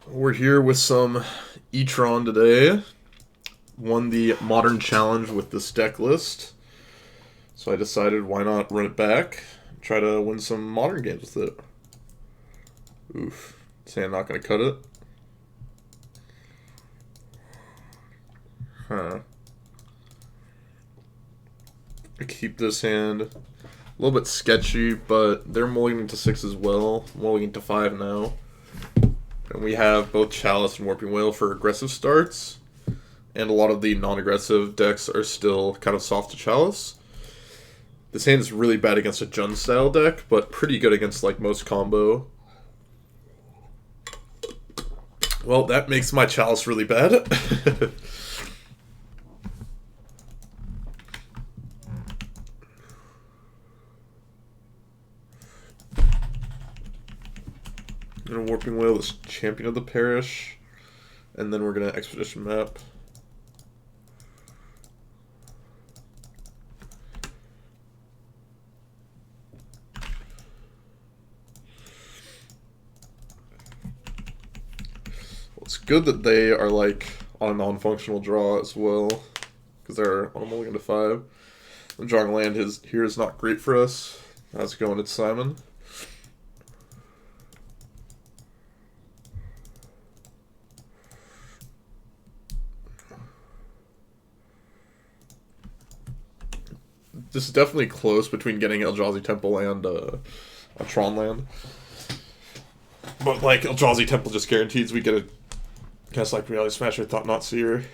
We're here with some E-Tron today. Won the Modern Challenge with this deck list. So I decided why not run it back. Try to win some Modern games with it. Oof. Say I'm not going to cut it. Huh. I keep this hand. A little bit sketchy, but they're mulliganing to 6 as well. Mulliganing to 5 now. And we have both Chalice and Warping Whale for aggressive starts. And a lot of the non-aggressive decks are still kind of soft to Chalice. This hand is really bad against a Jund style deck, but pretty good against like most combo. Well, that makes my Chalice really bad. And Warping Whale is Champion of the Parish. And then we're going to Expedition Map. Well, it's good that they are like on a non-functional draw as well, because they're on a mulligan to 5. And drawing land here is not great for us. How's it going? It's Simon. This is definitely close between getting Eldrazi Temple and a Tron land. But like Eldrazi Temple just guarantees we get a Cast like Reality Smasher, Thought Not Seer.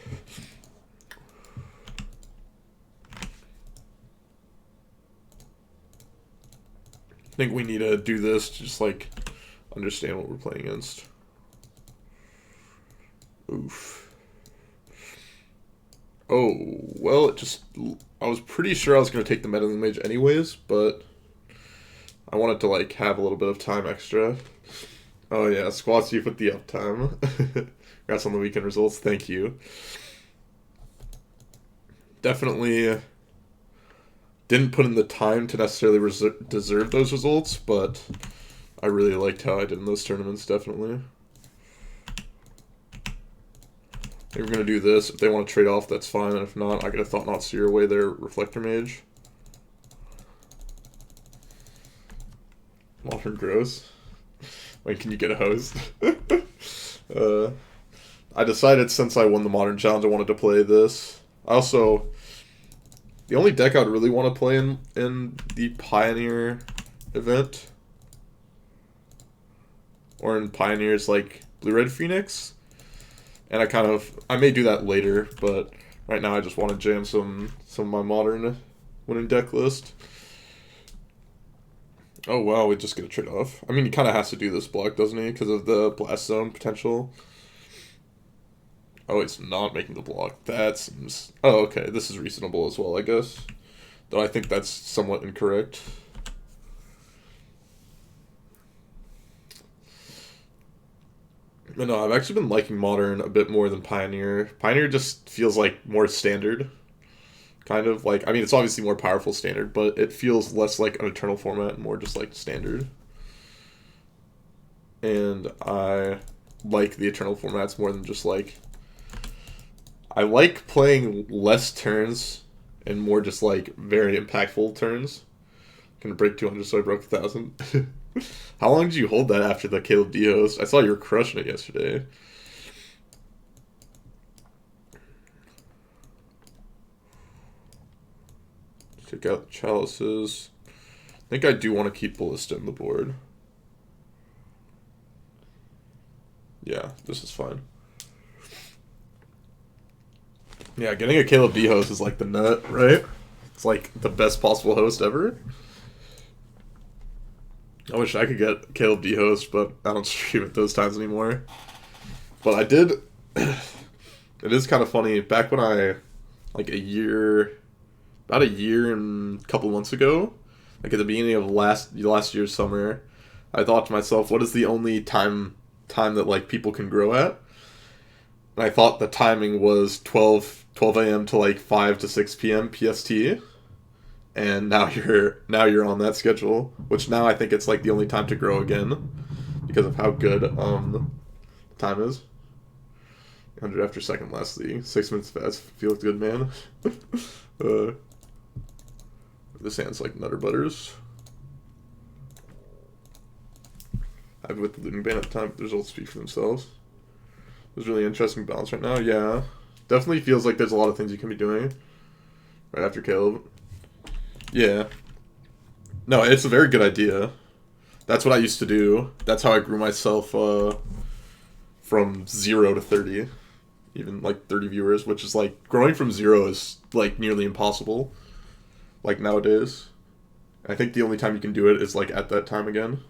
I think we need to do this to just like understand what we're playing against. Oof. Oh, well, I was pretty sure I was going to take the Meddling Mage anyways, but I wanted to, like, have a little bit of time extra. Oh, yeah, Squats, you put the uptime. Congrats on the weekend results, thank you. Definitely didn't put in the time to necessarily deserve those results, but I really liked how I did in those tournaments, definitely. We're going to do this. If they want to trade off, that's fine. And if not, I get a Thought Not Seer away their Reflector Mage. Modern Gross. When can you get a host? I decided since I won the Modern Challenge, I wanted to play this. The only deck I'd really want to play in the Pioneer event, or in Pioneers like Blue-Red Phoenix. And I may do that later, but right now I just want to jam some of my Modern winning deck list. Oh wow, we just get a trade off. I mean, he kind of has to do this block, doesn't he? Because of the Blast Zone potential. Oh, he's not making the block. That seems... Oh, okay, this is reasonable as well, I guess. Though I think that's somewhat incorrect. No, I've actually been liking Modern a bit more than Pioneer. Pioneer just feels like more standard. Kind of like, I mean, it's obviously more powerful standard, but it feels less like an Eternal format and more just like standard. And I like the Eternal formats more than just like... I like playing less turns and more just like very impactful turns. Gonna break 200, so I broke 1,000. How long did you hold that after the Caleb D host? I saw you were crushing it yesterday. Take out the Chalices. I think I do want to keep Ballista in the board. Yeah, this is fine. Yeah, getting a Caleb D host is like the nut, right? It's like the best possible host ever. I wish I could get Caleb D host, but I don't stream at those times anymore. But I did. It is kind of funny. Back when about a year and a couple months ago, like at the beginning of last year's summer, I thought to myself, what is the only time that like people can grow at? And I thought the timing was 12 a.m. to like 5 to 6 p.m. PST. And now you're on that schedule, which now I think it's like the only time to grow again because of how good time is. 100 after second last league. 6 minutes fast. Feels good, man. This hand's like Nutter Butters. I've with the looting ban at the time, but the results speak for themselves. There's really interesting balance right now. Yeah. Definitely feels like there's a lot of things you can be doing right after Caleb. Yeah. No, it's a very good idea. That's what I used to do. That's how I grew myself from 0 to 30. Even like 30 viewers, which is like, growing from 0 is like nearly impossible. Like nowadays. I think the only time you can do it is like at that time again.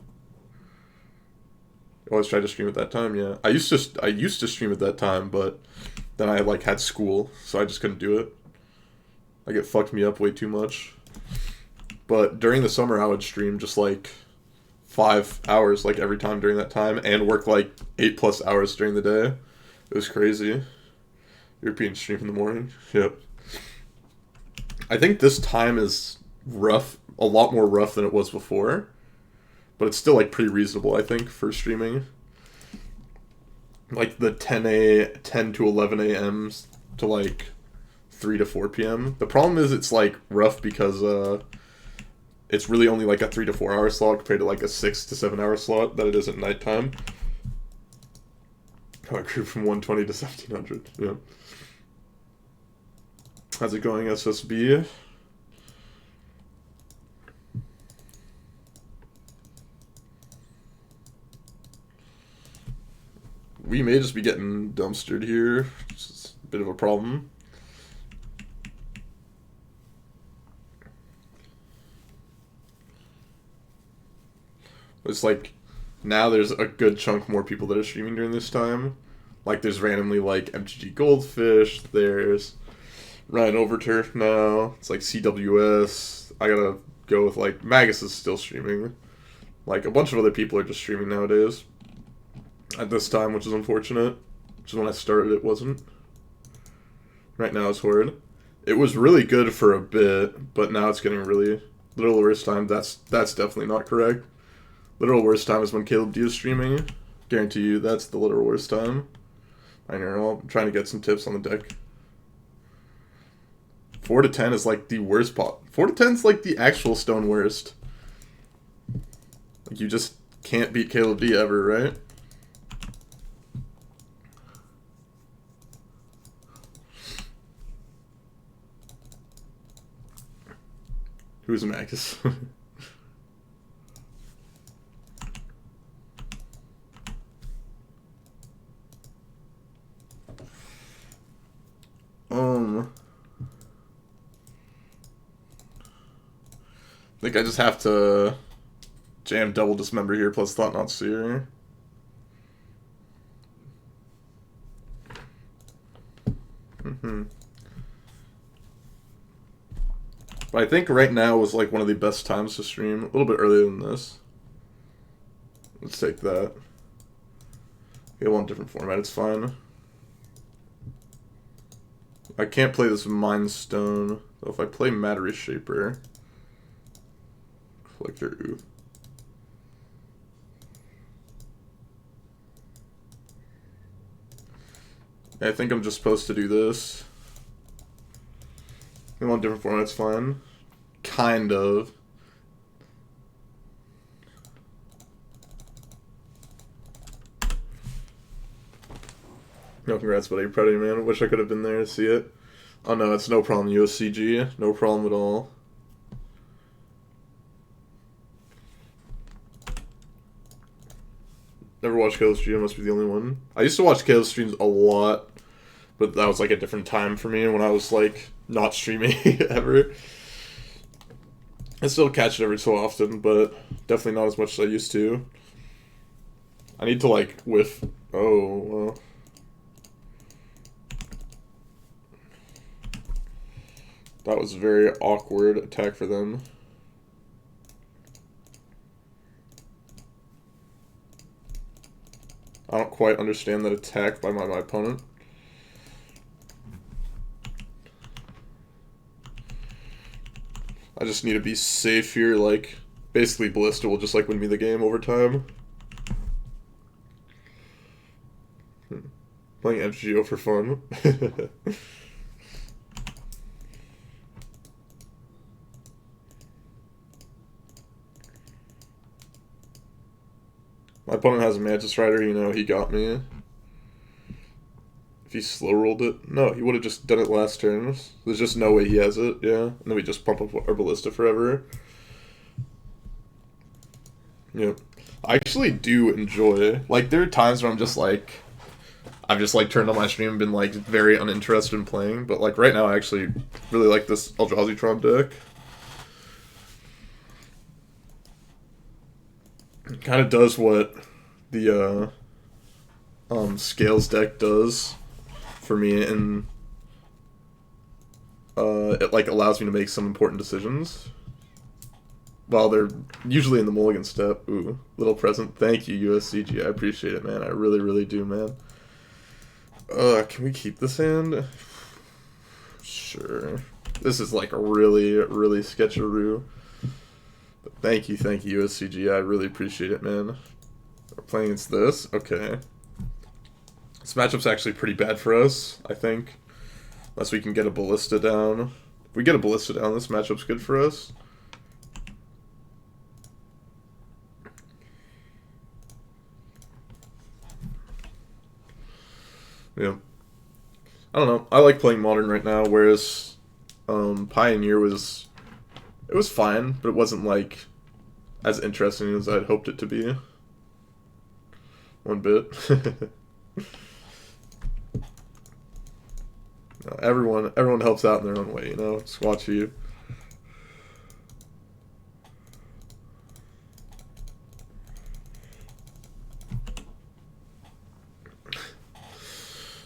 I always tried to stream at that time, yeah. I used to stream at that time, but then I like had school, so I just couldn't do it. Like it fucked me up way too much. But during the summer I would stream just like 5 hours like every time during that time and work like 8+ hours during the day. It was crazy. European stream in the morning. Yep. I think this time is rough, a lot more rough than it was before. But it's still like pretty reasonable, I think, for streaming. Like the 10 to 11 a.m. to like 3 to 4 p.m. The problem is it's like rough because it's really only like a 3 to 4 hour slot compared to like a 6 to 7 hour slot that it is at nighttime. I grew from 120 to 1700. Yeah. How's it going, SSB? We may just be getting dumpstered here. It's a bit of a problem. It's like, now there's a good chunk more people that are streaming during this time. Like, there's randomly, like, MTG Goldfish, there's Ryan Overturf now, it's like CWS, I gotta go with, like, Magus is still streaming. Like, a bunch of other people are just streaming nowadays. At this time, which is unfortunate. Which is when I started, it wasn't. Right now it's horrid. It was really good for a bit, but now it's getting really... Literal worst time, that's definitely not correct. Literal worst time is when Caleb D is streaming. Guarantee you that's the literal worst time. I know, I'm trying to get some tips on the deck. 4 to 10 is like the worst pot. 4 to 10 is like the actual stone worst. Like, you just can't beat Caleb D ever, right? Who's Magus? I think I just have to jam double dismember here plus thought not seer. But I think right now was like one of the best times to stream. A little bit earlier than this. Let's take that. We want a different format, it's fine. I can't play this Mind Stone. So if I play Matter Shaper... Collector, ooh. I think I'm just supposed to do this. We want different formats, fine. Kind of. No, congrats, buddy. Proud of you, man. Wish I could have been there to see it. Oh no, it's no problem, USCG. No problem at all. Never watched Caleb's stream, I must be the only one. I used to watch Caleb's streams a lot, but that was like a different time for me when I was like not streaming ever. I still catch it every so often, but definitely not as much as I used to. I need to like whiff. Oh, well. That was a very awkward attack for them. I don't quite understand that attack by my opponent. I just need to be safe here, like, basically Ballista will just, like, win me the game over time. Playing FGO for fun. My opponent has a Mantis Rider, you know, he got me. If he slow rolled it, no, he would have just done it last turn. There's just no way he has it, yeah. And then we just pump up our ballista forever. Yeah. I actually do enjoy, like, there are times where I'm just like, I've just like turned on my stream and been like very uninterested in playing, but like right now I actually really like this E-Tron deck. It kind of does what the Scales deck does for me, and it like allows me to make some important decisions while they're usually in the mulligan step. Ooh, little present. Thank you, USCG. I appreciate it, man. I really, really do, man. Can we keep this hand? Sure. This is like a really, really sketcheroo. But thank you, USCG. I really appreciate it, man. We're playing against this? Okay. This matchup's actually pretty bad for us, I think. Unless we can get a ballista down. If we get a ballista down, this matchup's good for us. Yeah. I don't know. I like playing Modern right now, whereas Pioneer was... It was fine, but it wasn't, like, as interesting as I'd hoped it to be. One bit. No, everyone helps out in their own way, you know? Just watch you.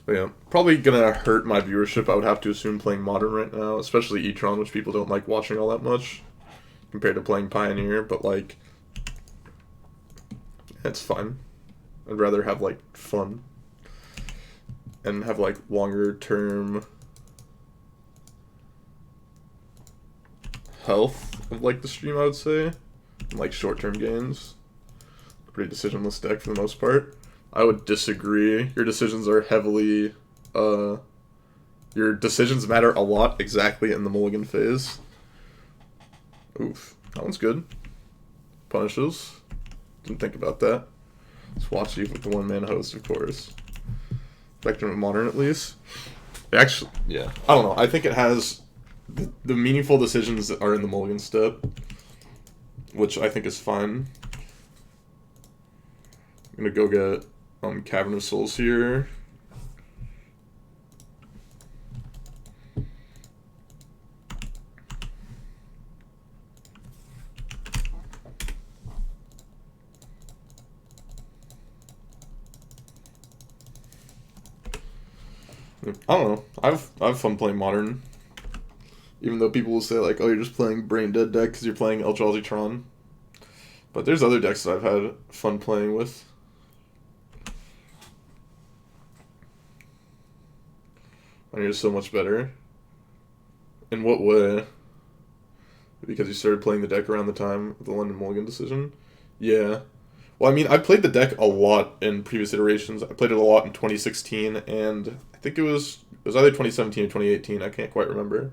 But yeah, probably gonna hurt my viewership, I would have to assume, playing Modern right now, especially E-Tron, which people don't like watching all that much compared to playing Pioneer, but like, it's fine. I'd rather have like fun and have like longer term health of like the stream, I would say, and like short term gains. Pretty decisionless deck for the most part. I would disagree. Your decisions are heavily, your decisions matter a lot exactly in the mulligan phase. Oof, that one's good. Punishes. Didn't think about that. Let's watch you with the one-man host, of course. Spectrum of Modern, at least. Actually, yeah. I don't know. I think it has the meaningful decisions that are in the mulligan step, which I think is fine. I'm gonna go get Cavern of Souls here. I don't know. I've fun playing Modern. Even though people will say like, oh, you're just playing brain dead deck because you're playing E-Tron. But there's other decks that I've had fun playing with. And you're so much better. In what way? Because you started playing the deck around the time of the London Mulligan decision? Yeah. Well, I mean, I played the deck a lot in previous iterations. I played it a lot in 2016, and I think it was either 2017 or 2018. I can't quite remember.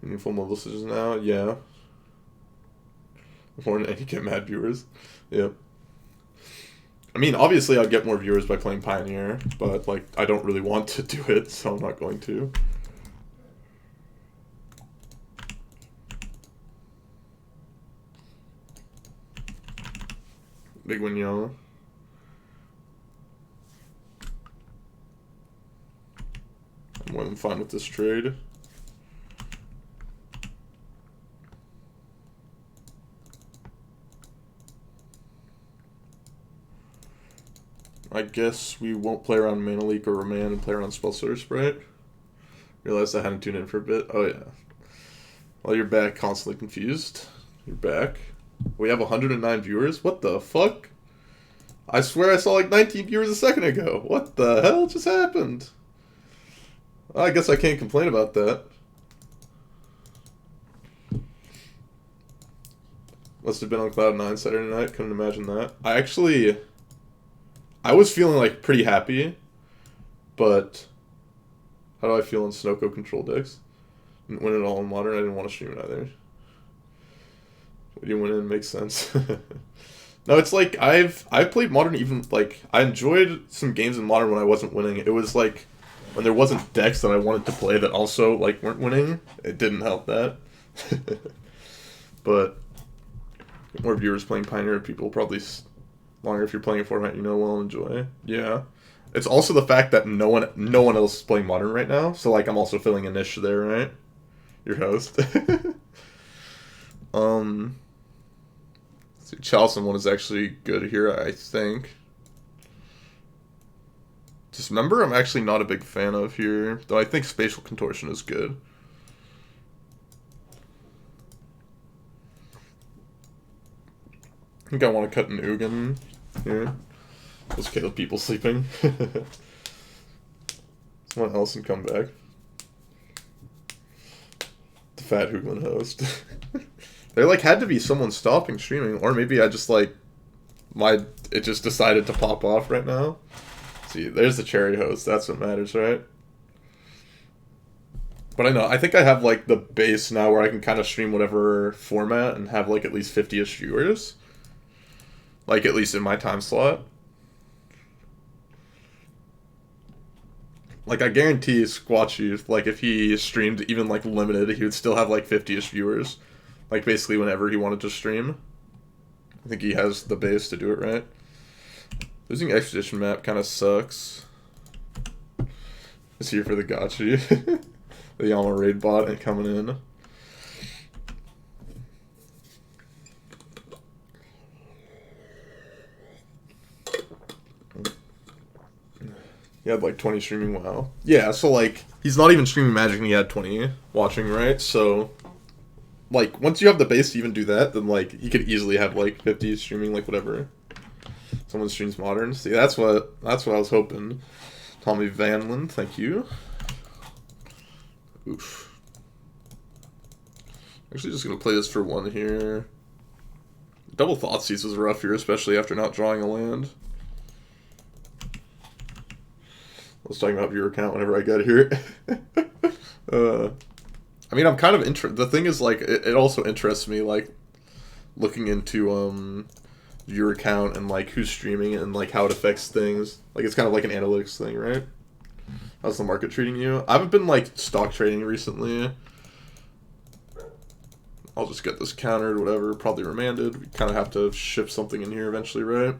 Meaningful mobile decisions now? Yeah. More than any get mad viewers. Yep. I mean, obviously I'd get more viewers by playing Pioneer, but, like, I don't really want to do it, so I'm not going to. Big win, yellow. I'm more than fine with this trade. I guess we won't play around Mana Leak or Remand and play around Spellstutter Sprite. Realized I hadn't tuned in for a bit. Oh yeah. Well, you're back, constantly confused. You're back. We have 109 viewers? What the fuck? I swear I saw like 19 viewers a second ago. What the hell just happened? I guess I can't complain about that. Must have been on Cloud 9 Saturday night. Couldn't imagine that. I was feeling like pretty happy, but how do I feel in Snoko control decks? Didn't win it all in modern. I didn't want to stream it either. When you win it, makes sense. No, it's like I've played modern even like I enjoyed some games in modern when I wasn't winning. It was like when there wasn't decks that I wanted to play that also like weren't winning. It didn't help that. But more viewers playing Pioneer, people probably longer if you're playing a format you know will enjoy. Yeah. It's also the fact that no one else is playing modern right now. So like I'm also filling a niche there, right? Your host. See, Charleston one is actually good here, I think. Dismember I'm actually not a big fan of here, though I think Spatial Contortion is good. I think I want to cut an Ugin here. There's okay with people sleeping. Someone else can come back. The fat Hooglin host. There like had to be someone stopping streaming, or maybe I just like it just decided to pop off right now. See, there's the cherry host. That's what matters, right? But I think I have like the base now where I can kind of stream whatever format and have like at least 50-ish viewers. Like at least in my time slot. Like I guarantee Squatchy, like if he streamed even like limited, he would still have like 50-ish viewers. Like, basically whenever he wanted to stream. I think he has the base to do it, right? Losing Expedition map kind of sucks. It's here for the Gotchi. The Yama raid bot and coming in. He had like 20 streaming, wow. Yeah, so like, he's not even streaming Magic and he had 20 watching, right? So like, once you have the base to even do that, then, like, he could easily have, like, 50 streaming, like, whatever. Someone streams modern. See, that's what I was hoping. Tommy Vanlin, thank you. Oof. Actually, just gonna play this for one here. Double Thoughtseize was rough here, especially after not drawing a land. I was talking about viewer count whenever I got here. I mean, I'm kind of the thing is, like, it also interests me, like, looking into, viewer count and, like, who's streaming and, like, how it affects things. Like, it's kind of like an analytics thing, right? How's the market treating you? I haven't been, like, stock trading recently. I'll just get this countered, whatever, probably remanded. We kind of have to ship something in here eventually, right?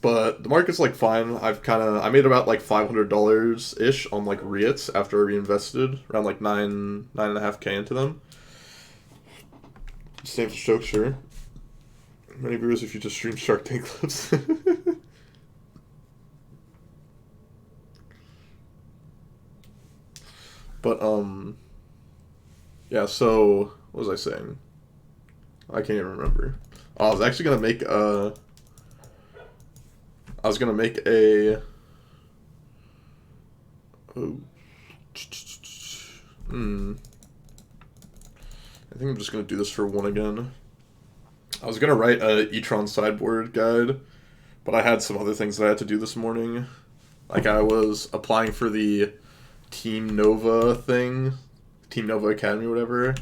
But the market's like fine. I made about like $500-ish on like REITs after I reinvested around like 9.5K into them. Same for Stoke, sure. Many viewers if you just stream Shark Tank clips. But yeah. So what was I saying? I can't even remember. Oh, I was actually gonna make a. I was gonna make a. Oh. I think I'm just gonna do this for one again. I was gonna write a E-Tron sideboard guide, but I had some other things that I had to do this morning. Like I was applying for the Team Nova thing, Team Nova Academy, whatever.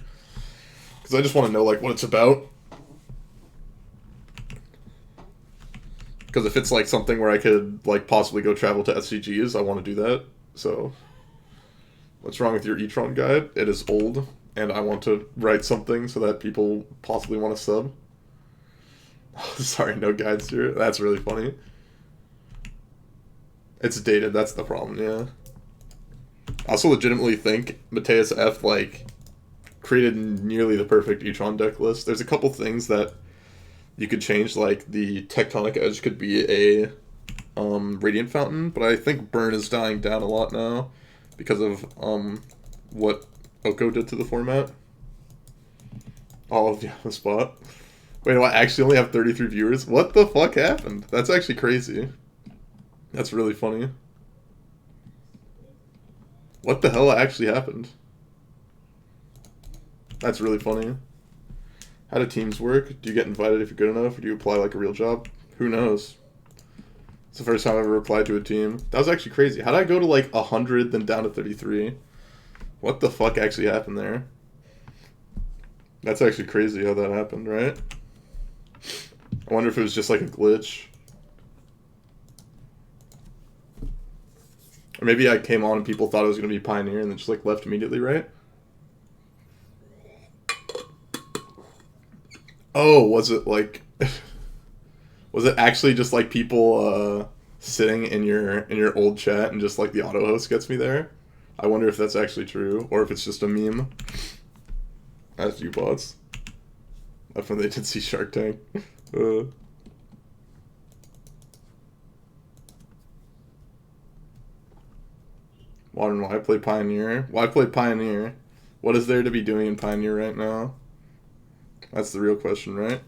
Because I just want to know like what it's about. Because if it's like something where I could like possibly go travel to SCGs, I want to do that. So, what's wrong with your E-Tron guide? It is old, and I want to write something so that people possibly want to sub. Sorry, no guides here. That's really funny. It's dated, that's the problem, yeah. I also legitimately think Mateus F, like, created nearly the perfect E-Tron deck list. There's a couple things that you could change, like the Tectonic Edge could be a Radiant Fountain, but I think Burn is dying down a lot now because of what Oko did to the format. All of the spot. Wait, do I actually only have 33 viewers? What the fuck happened? That's actually crazy. That's really funny. What the hell actually happened? That's really funny. How do teams work? Do you get invited if you're good enough, or do you apply like a real job? Who knows? It's the first time I ever replied to a team. That was actually crazy. How did I go to like 100, then down to 33? What the fuck actually happened there? That's actually crazy how that happened, right? I wonder if it was just like a glitch. Or maybe I came on and people thought it was going to be Pioneer and then just like left immediately, right? Oh, was it like... was it actually just like people sitting in your old chat and just like the auto host gets me there? I wonder if that's actually true or if it's just a meme. As you bots. That's when they did see Shark Tank. Modern, why play Pioneer? Why play Pioneer? What is there to be doing in Pioneer right now? That's the real question, right?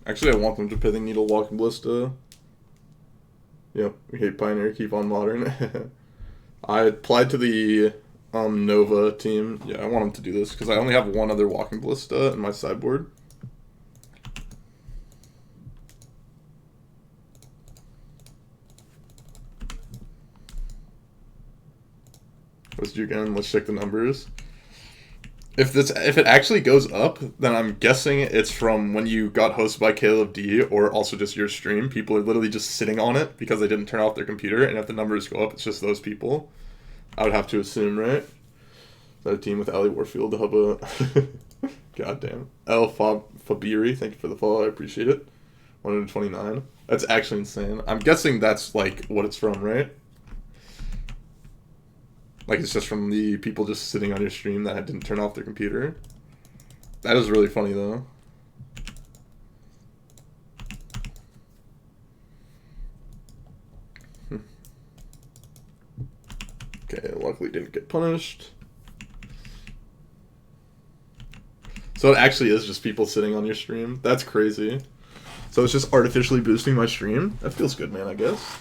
Actually, I want them to Pithing Needle, Walking Ballista. Yep, we hate Pioneer, keep on Modern. I applied to the Nova team. Yeah, I want them to do this because I only have one other Walking Ballista in my sideboard. Let's do again. Let's check the numbers. If it actually goes up, then I'm guessing it's from when you got hosted by Caleb D, or also just your stream. People are literally just sitting on it because they didn't turn off their computer, and if the numbers go up, it's just those people. I would have to assume, right? Is that a team with Ali Warfield, Hubba? Goddamn. El Fabiri, thank you for the follow. I appreciate it. 129. That's actually insane. I'm guessing that's like what it's from, right? Like, it's just from the people just sitting on your stream that didn't turn off their computer. That is really funny, though. Okay, luckily didn't get punished. So it actually is just people sitting on your stream. That's crazy. So it's just artificially boosting my stream? That feels good, man, I guess.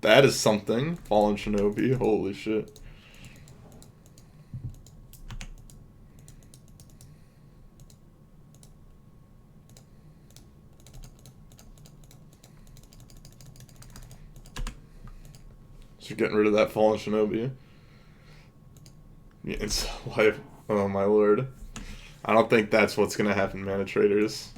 That is something. Fallen Shinobi. Holy shit. So getting rid of that Fallen Shinobi. It's life. Oh my lord. I don't think that's what's gonna happen, Mana Traders.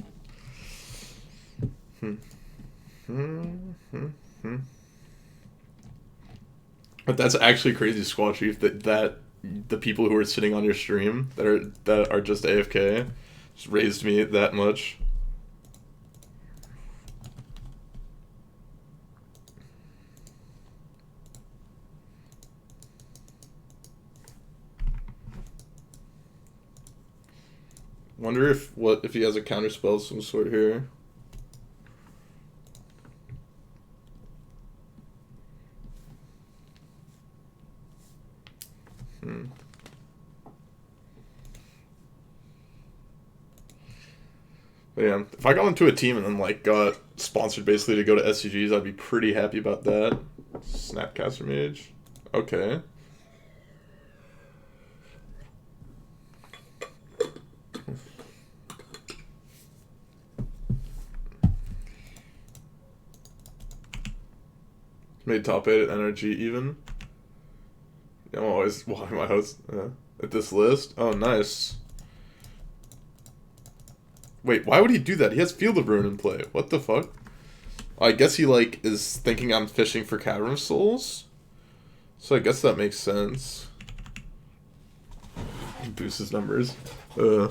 But that's actually crazy, Squad Chief, that the people who are sitting on your stream that are just AFK just raised me that much. Wonder if he has a counterspell of some sort here. But yeah, if I got into a team and then like got sponsored basically to go to SCGs, I'd be pretty happy about that. Snapcaster Mage. Okay. Made top 8 at NRG even. Yeah, I'm always walking my house at this list. Oh, nice. Wait, why would he do that? He has Field of Ruin in play. What the fuck? I guess he, like, is thinking I'm fishing for Cavern of Souls. So I guess that makes sense. He boosts his numbers. I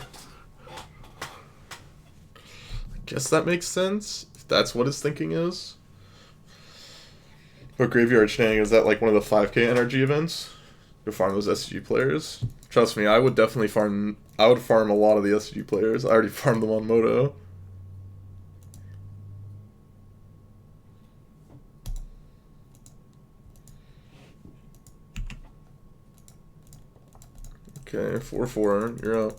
guess that makes sense. If that's what his thinking is. But Graveyard Shang, is that, like, one of the 5k NRG events? Go farm those SCG players? Trust me, I would definitely farm... I would farm a lot of the SCG players. I already farmed them on Moto. Okay, 4-4. You're up.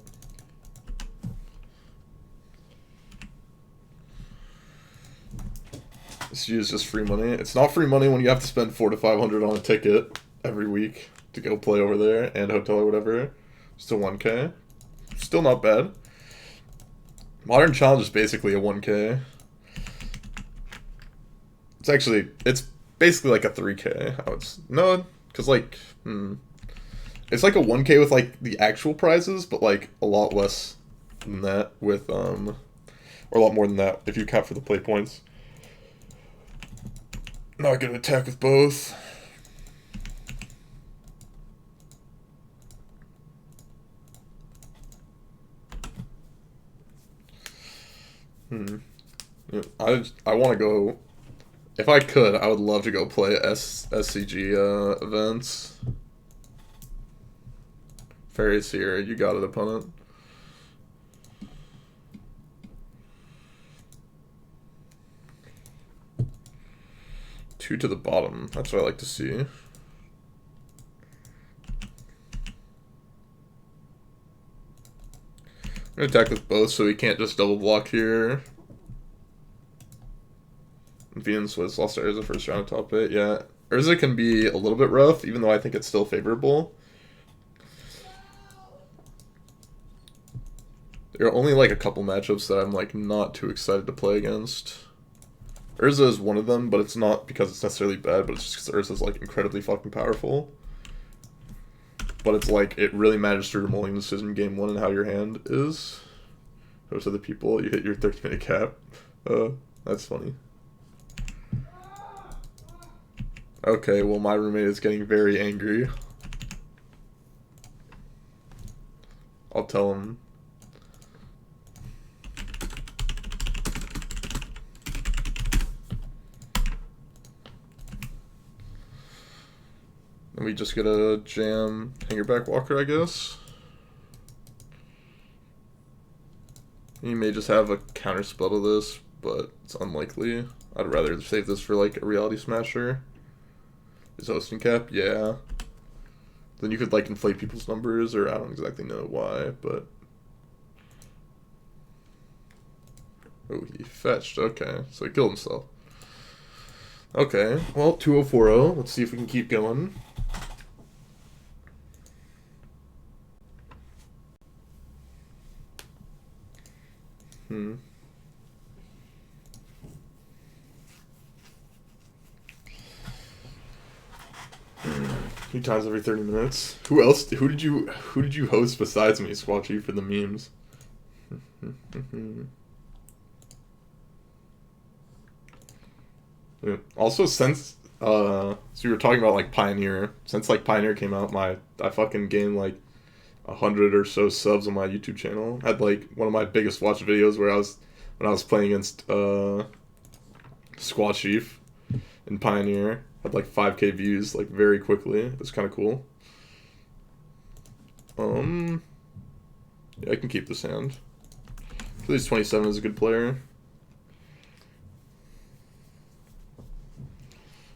SCG is just free money. It's not free money when you have to spend $400 to $500 on a ticket every week to go play over there and hotel or whatever. Still 1K. Still not bad. Modern Challenge is basically a 1K. It's basically like a 3K. No, because like, it's like a 1K with like the actual prizes, but like a lot less than that with, or a lot more than that if you count for the play points. Not gonna attack with both. Yeah, I want to go. If I could, I would love to go play SCG events. Fairies here, you got it, opponent. Two to the bottom. That's what I like to see. I'm gonna attack with both so he can't just double block here. Venus Swiss lost to Urza first round of top 8. Yeah, Urza can be a little bit rough, even though I think it's still favorable. There are only like a couple matchups that I'm like not too excited to play against. Urza is one of them, but it's not because it's necessarily bad, but it's just because Urza's like incredibly fucking powerful. But it's like, it really matters to your mulling decision game 1 and how your hand is. Those other people, you hit your 30-minute cap. That's funny. Okay, well my roommate is getting very angry. I'll tell him. And we just get a jam hangerback walker, I guess. He may just have a counter spell to this, but it's unlikely. I'd rather save this for like a reality smasher. Is hosting cap? Yeah. Then you could like inflate people's numbers, or I don't exactly know why, but. Oh, he fetched. Okay, so he killed himself. Okay, well, 2040. Let's see if we can keep going. Two times every 30 minutes. Who else? Who did you host besides me, Squatchy, for the memes? Yeah. Also, since so you were talking about like Pioneer. Since like Pioneer came out, I fucking gained like 100 or so subs on my YouTube channel. I had like one of my biggest watch videos when I was playing against Squad Chief in Pioneer. Had like 5K views like very quickly. It was kind of cool. Yeah, I can keep this hand. At least 27 is a good player.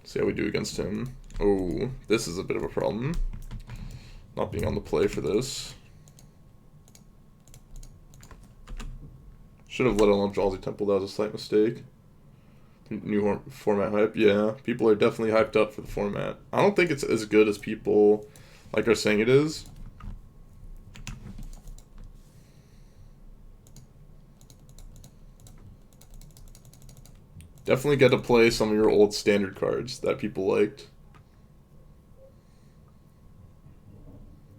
See how we do against him. Oh, this is a bit of a problem. Not being on the play for this. Should have let alone Jalsy Temple. That was a slight mistake. New format hype. Yeah, people are definitely hyped up for the format. I don't think it's as good as people like are saying it is. Definitely get to play some of your old standard cards that people liked.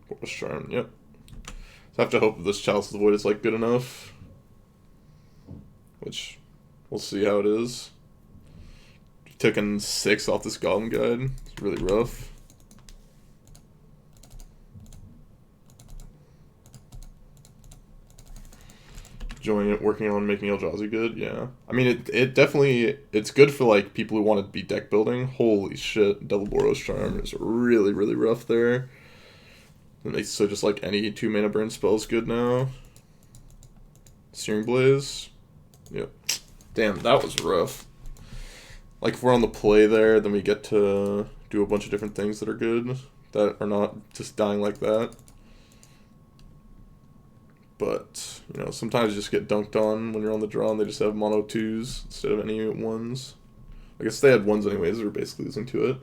Force Charm, yep. So I have to hope that this Chalice of the Void is like good enough. Which, we'll see how it is. Taking 6 off this Goblin Guide. It's really rough. Enjoying it, working on making Eldrazi good, yeah. I mean, it definitely, it's good for, like, people who want to be deck building. Holy shit, Double Boros Charm is really, really rough there. It makes so just, like, any 2 mana burn spell is good now. Searing Blaze. Yep. Damn, that was rough. Like, if we're on the play there, then we get to do a bunch of different things that are good, that are not just dying like that. But, you know, sometimes you just get dunked on when you're on the draw and they just have mono 2s instead of any 1s. I guess they had 1s anyways, they were basically losing to it.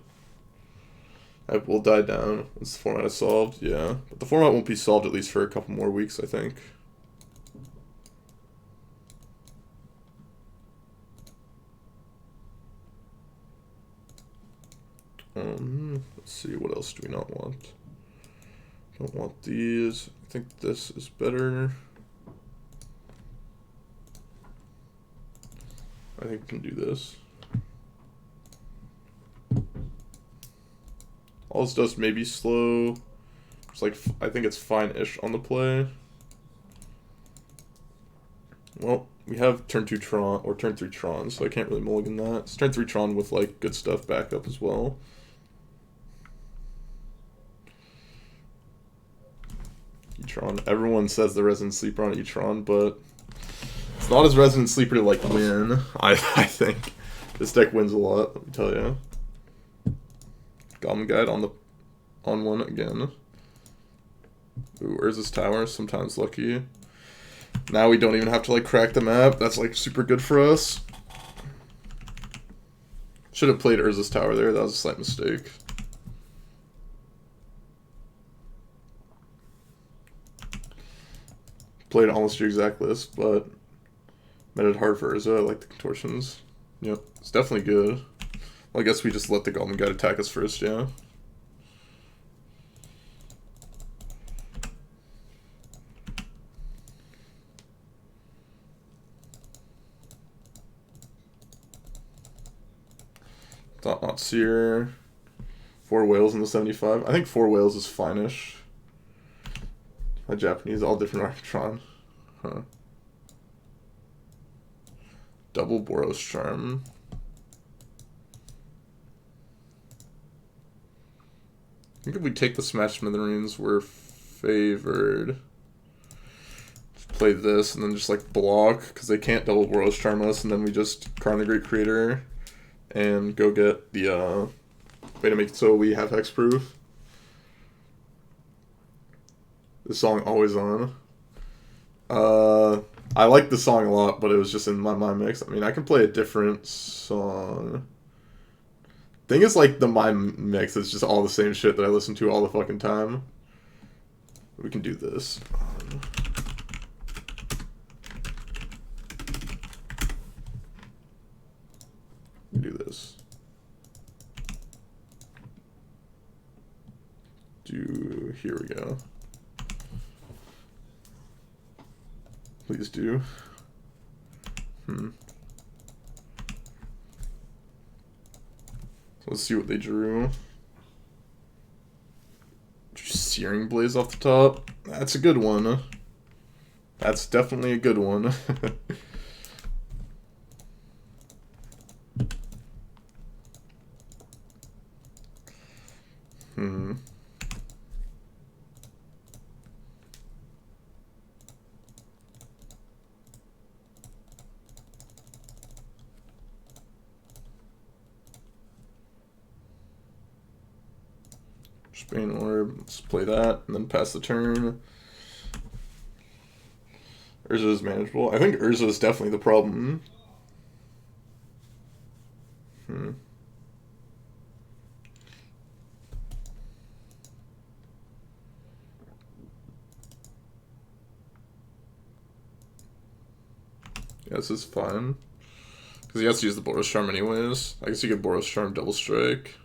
I will die down once the format is solved, yeah. But the format won't be solved at least for a couple more weeks, I think. Let's see, what else do we not want? Don't want these. I think this is better. I think we can do this. All this does maybe slow. It's like, I think it's fine-ish on the play. Well, we have turn 2 Tron, or turn 3 Tron, so I can't really mulligan that. It's turn 3 Tron with, like, good stuff back up as well. E-Tron. Everyone says the Resident Sleeper on E-Tron, but it's not as Resident Sleeper to, like, win, I think. This deck wins a lot, let me tell you. Goblin Guide on one again. Ooh, where's this tower? Sometimes lucky. Now we don't even have to like crack the map. That's like super good for us. Should have played Urza's Tower there. That was a slight mistake. Played almost your exact list, but made it hard for Urza. I like the contortions. Yep, it's definitely good. Well, I guess we just let the Goblin Guide attack us first, yeah. Thought not Seer. 4 whales in the 75. I think 4 whales is fine-ish. My Japanese, all different Architron. Huh. Double Boros Charm. I think if we take the Smash Smithereens, we're favored. Just play this and then just like block, because they can't double Boros Charm us, and then we just Karn the Great Creator and go get the way to make it so we have hexproof. The song Always On. I like the song a lot, but it was just in my mind mix. I mean, I can play a different song. Thing is, like, the mind mix is just all the same shit that I listen to all the fucking time. We can do this. Do this. Here we go. Please do. Let's see what they drew. Searing Blaze off the top. That's a good one. That's definitely a good one. Spain Orb, let's play that, and then pass the turn. Urza is manageable. I think Urza is definitely the problem. Yeah, this is fine. Because he has to use the Boros Charm anyways. I guess you get Boros Charm Double Strike.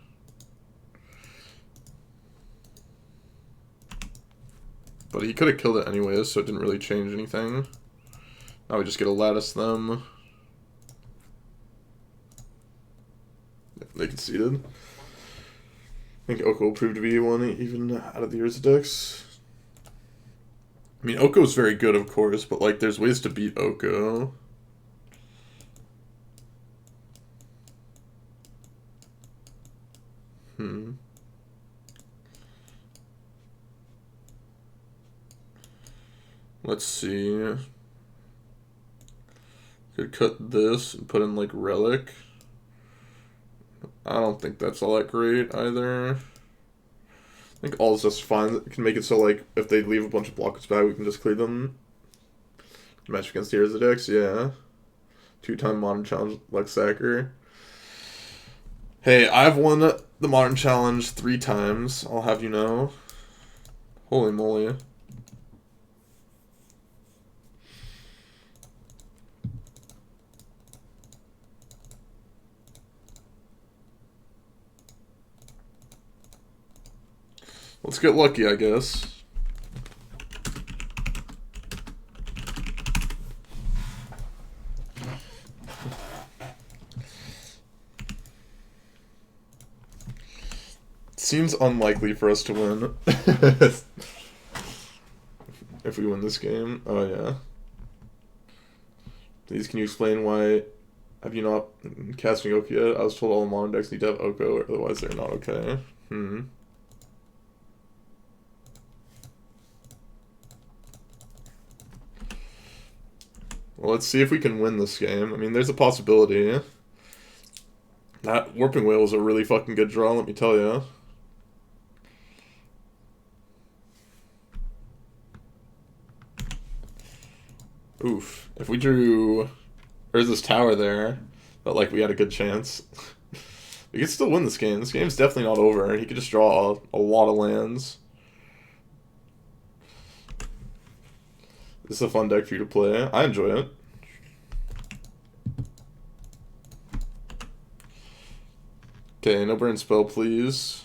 But he could have killed it anyways, so it didn't really change anything. Now we just get to lattice them. Yep, they conceded. I think Oko will prove to be one even out of the Urza decks. I mean, Oko is very good, of course, but like there's ways to beat Oko. Let's see. Could cut this and put in like Relic. I don't think that's all that great either. I think all is just fine. It can make it so like if they leave a bunch of blockers back, we can just clear them. Match against the Urza decks, yeah. 2-time Modern Challenge Lexacker. Hey, I've won the Modern Challenge 3 times, I'll have you know. Holy moly. Let's get lucky, I guess. Seems unlikely for us to win. If we win this game. Oh, yeah. Please, can you explain why have you not casting Oki yet? I was told all modern decks need to have Oko, or otherwise they're not okay. Well, let's see if we can win this game. I mean, there's a possibility. That Warping Whale was a really fucking good draw, let me tell you. Oof. If we drew... There's this tower there, but like we had a good chance. We could still win this game. This game's definitely not over. He could just draw a lot of lands. This is a fun deck for you to play. I enjoy it. Okay, no burn spell, please.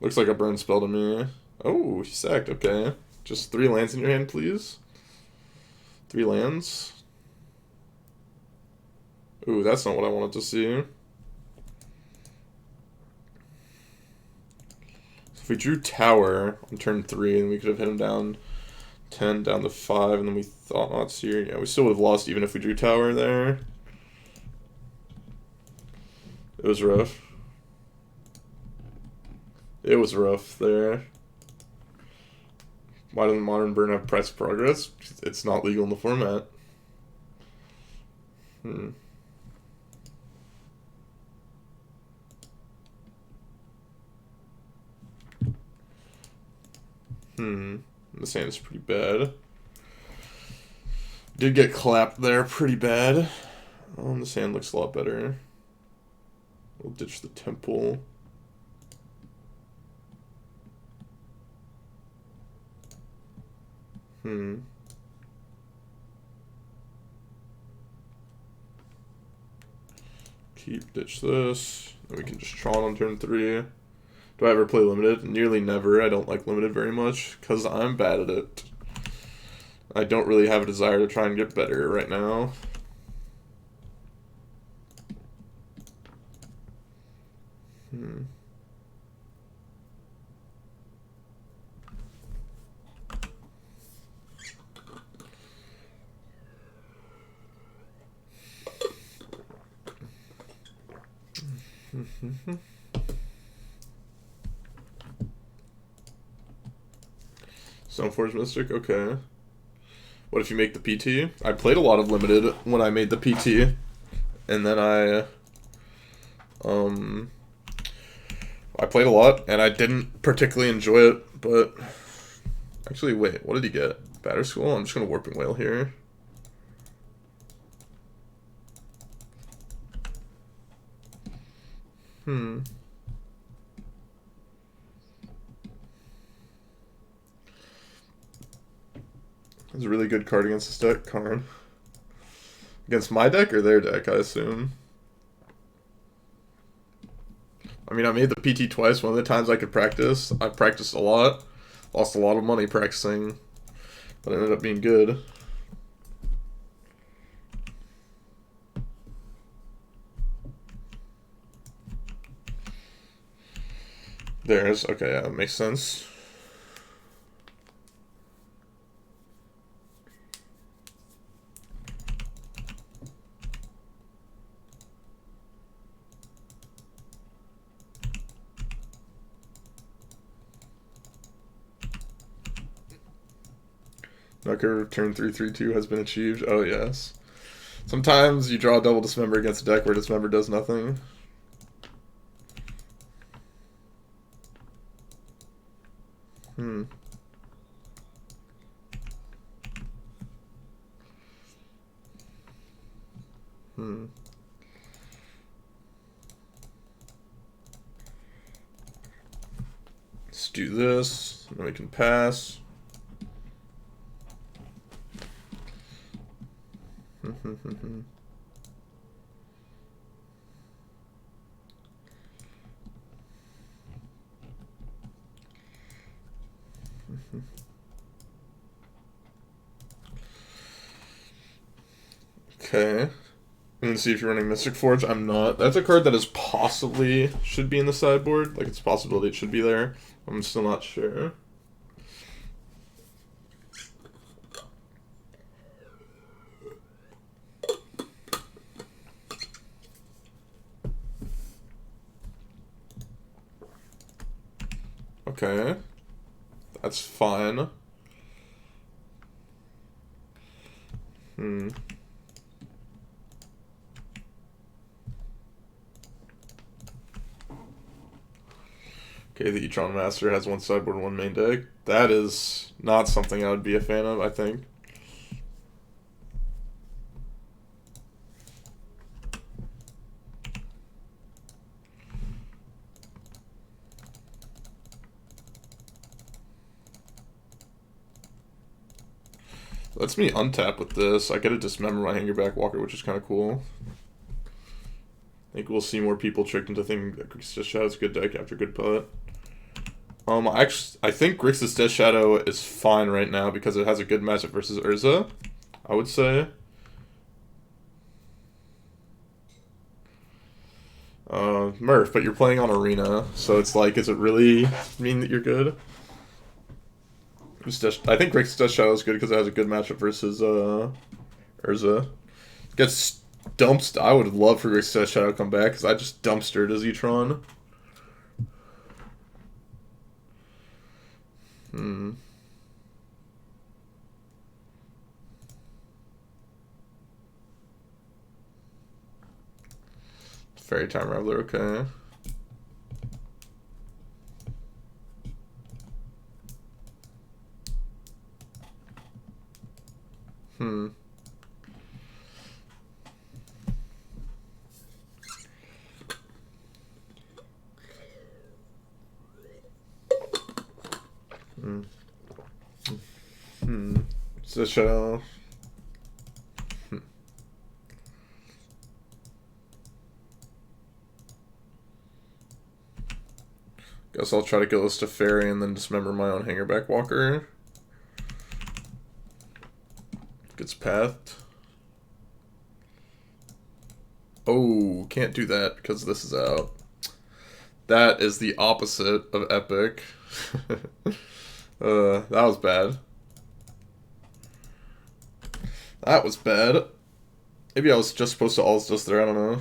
Looks like a burn spell to me. Oh, he sacked. Okay. Just 3 lands in your hand, please. 3 lands. Ooh, that's not what I wanted to see. So if we drew tower on turn 3, then we could have hit him down 10, down to 5, and then we thought not here. Yeah, we still would have lost even if we drew tower there. It was rough. It was rough there. Why doesn't Modern Burn have price progress? It's not legal in the format. The sand is pretty bad. Did get clapped there pretty bad. The sand looks a lot better. We'll ditch the temple. Ditch this. Then we can just Tron on turn 3. Do I ever play limited? Nearly never. I don't like limited very much because I'm bad at it. I don't really have a desire to try and get better right now. Stoneforge Mystic, okay. What if you make the PT? I played a lot of limited when I made the PT, and then I played a lot, and I didn't particularly enjoy it, but actually, wait, what did he get? Batter School? I'm just gonna Warping Whale here. That's a really good card against this deck, Karn. Against my deck or their deck, I assume. I mean, I made the PT twice. One of the times I could practice, I practiced a lot. Lost a lot of money practicing, but it ended up being good. There's, okay, yeah, that makes sense. Knocker turn 3/3/2 has been achieved. Oh, yes. Sometimes you draw a double Dismember against a deck where Dismember does nothing. do this, and then we can pass. Okay. And see if you're running Mystic Forge. I'm not. That's a card that is possibly should be in the sideboard. Like, it's a possibility it should be there. I'm still not sure. Okay. That's fine. Okay, the E-Tron Master has one sideboard and one main deck. That is not something I would be a fan of, I think. Lets me untap with this. I get to dismember my Hangerback Walker, which is kind of cool. I think we'll see more people tricked into thinking that Grixis Shadow is a good deck after good putt. I think Grixis Death Shadow is fine right now because it has a good matchup versus Urza, I would say. Murph, but you're playing on Arena, so it's like, is it really mean that you're good? I think Grixis Death Shadow is good because it has a good matchup versus Urza. Gets dumped. I would love for Grixis Death Shadow to come back because I just dumpstered as E-Tron. Fairy Time Reveler, okay. It's a shadow. Guess I'll try to get this to Fairy and then dismember my own Hangerback Walker. Gets pathed. Oh, can't do that because this is out. That is the opposite of epic. That was bad. That was bad. Maybe I was just supposed to alls just there, I don't know.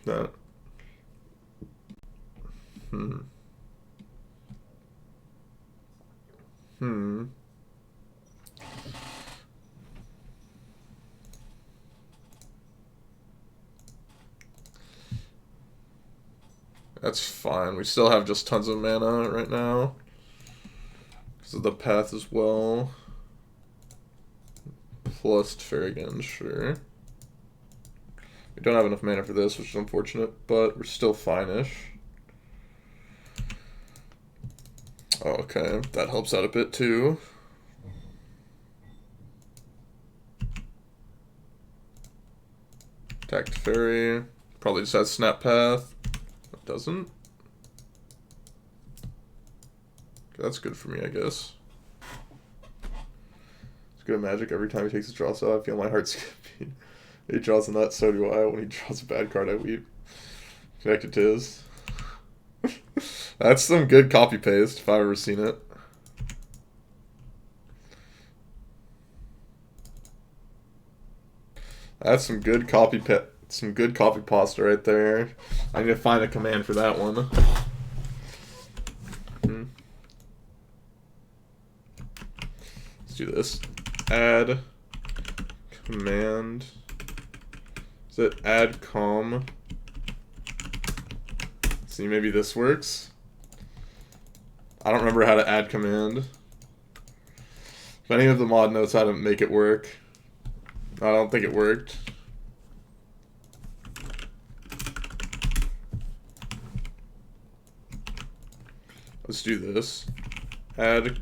That. That's fine. We still have just tons of mana right now. Because of the path as well. Plus Fairy again, sure. We don't have enough mana for this, which is unfortunate, but we're still fine-ish. Oh, okay, that helps out a bit too. Attacked Fairy. Probably just has Snap Path. It doesn't. Okay, that's good for me, I guess. It's good at Magic. Every time he takes a draw, so I feel my heart skipping. He draws a nut, so do I. When he draws a bad card, I weep. Connected to his. That's some good copy-paste, if I've ever seen it. That's some good copy pasta right there. I need to find a command for that one. Let's do this. Add command. Is it add com? See, maybe this works. I don't remember how to add command. If any of the mod knows how to make it work. I don't think it worked. Let's do this. Add.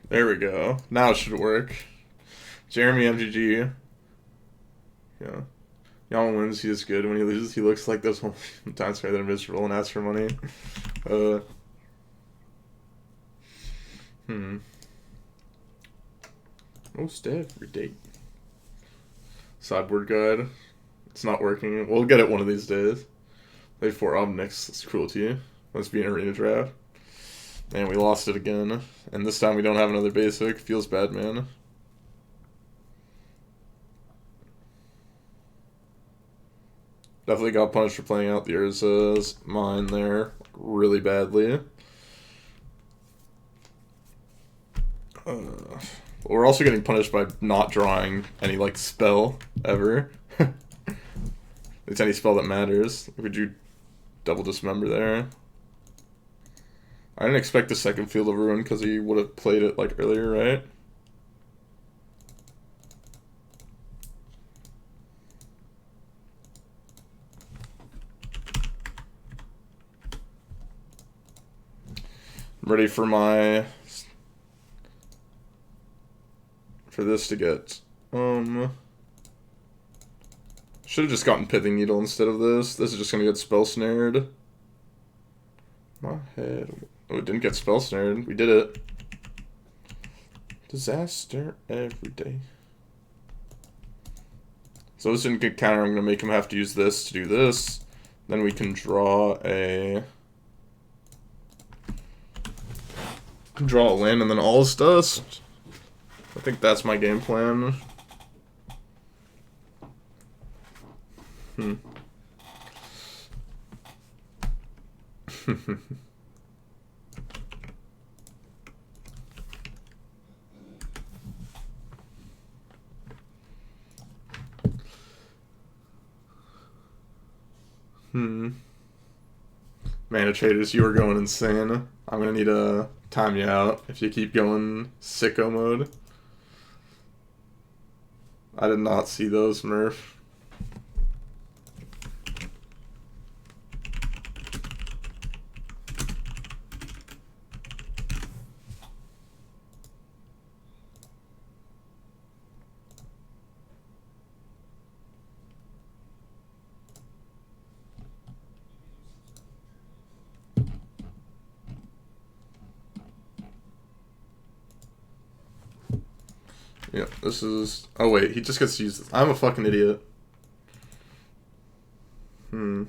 There we go. Now it should work. Jeremy MGG. Yeah. Y'all wins, he is good. When he loses, he looks like this one times fair than miserable and asks for money. Most every day. Sideboard guide. It's not working. We'll get it one of these days. Play 4 Omnix. That's cruelty. Must be an arena draft. Man, we lost it again. And this time we don't have another basic. Feels bad, man. Definitely got punished for playing out the Urza's mine there really badly. We're also getting punished by not drawing any, like, spell ever. It's any spell that matters. Would you double dismember there? I didn't expect the second Field of Ruin because he would have played it, like, earlier, right? I'm ready for my... for this to get... should have just gotten Pithing Needle instead of this. This is just going to get Spell Snared. My head... oh, it didn't get Spell Snared. We did it. Disaster every day. So this didn't get counter. I'm going to make him have to use this to do this. Then we can draw a... draw a land and then all is dust. I think that's my game plan. Mana traders, you are going insane. I'm gonna need to time you out if you keep going sicko mode. I did not see those, Murph. Yeah, this is... oh wait, he just gets to use this. I'm a fucking idiot. Yeah,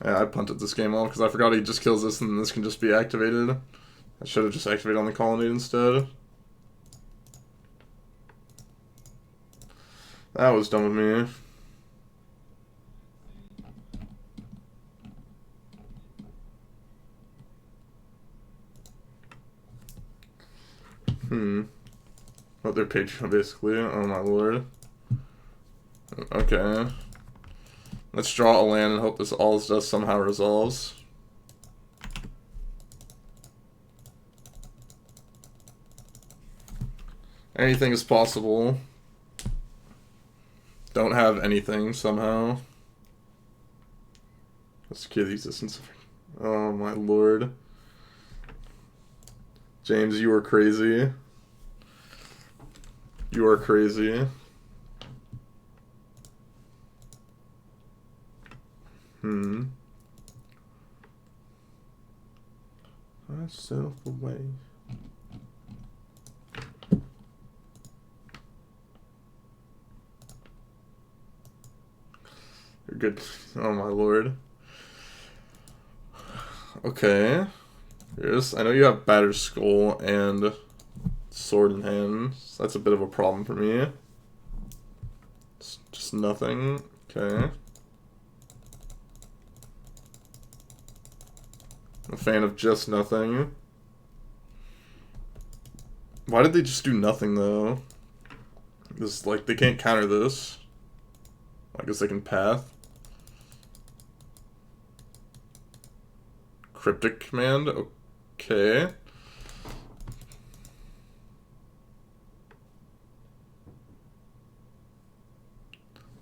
I punted this game off because I forgot he just kills this and then this can just be activated. I should have just activated on the colonnade instead. That was dumb of me. What their Patreon basically. Oh my lord. Okay. Let's draw a land and hope this all does somehow resolves. Anything is possible. Don't have anything somehow. Let's secure the existence of... oh my lord. James, you are crazy. You are crazy. Myself away. You're good. Oh my lord. Okay. Here's, I know you have Battered Skull and Sword in Hand. So that's a bit of a problem for me. It's just nothing. Okay. I'm a fan of just nothing. Why did they just do nothing though? This, like, they can't counter this. I guess they can path. Cryptic command, okay.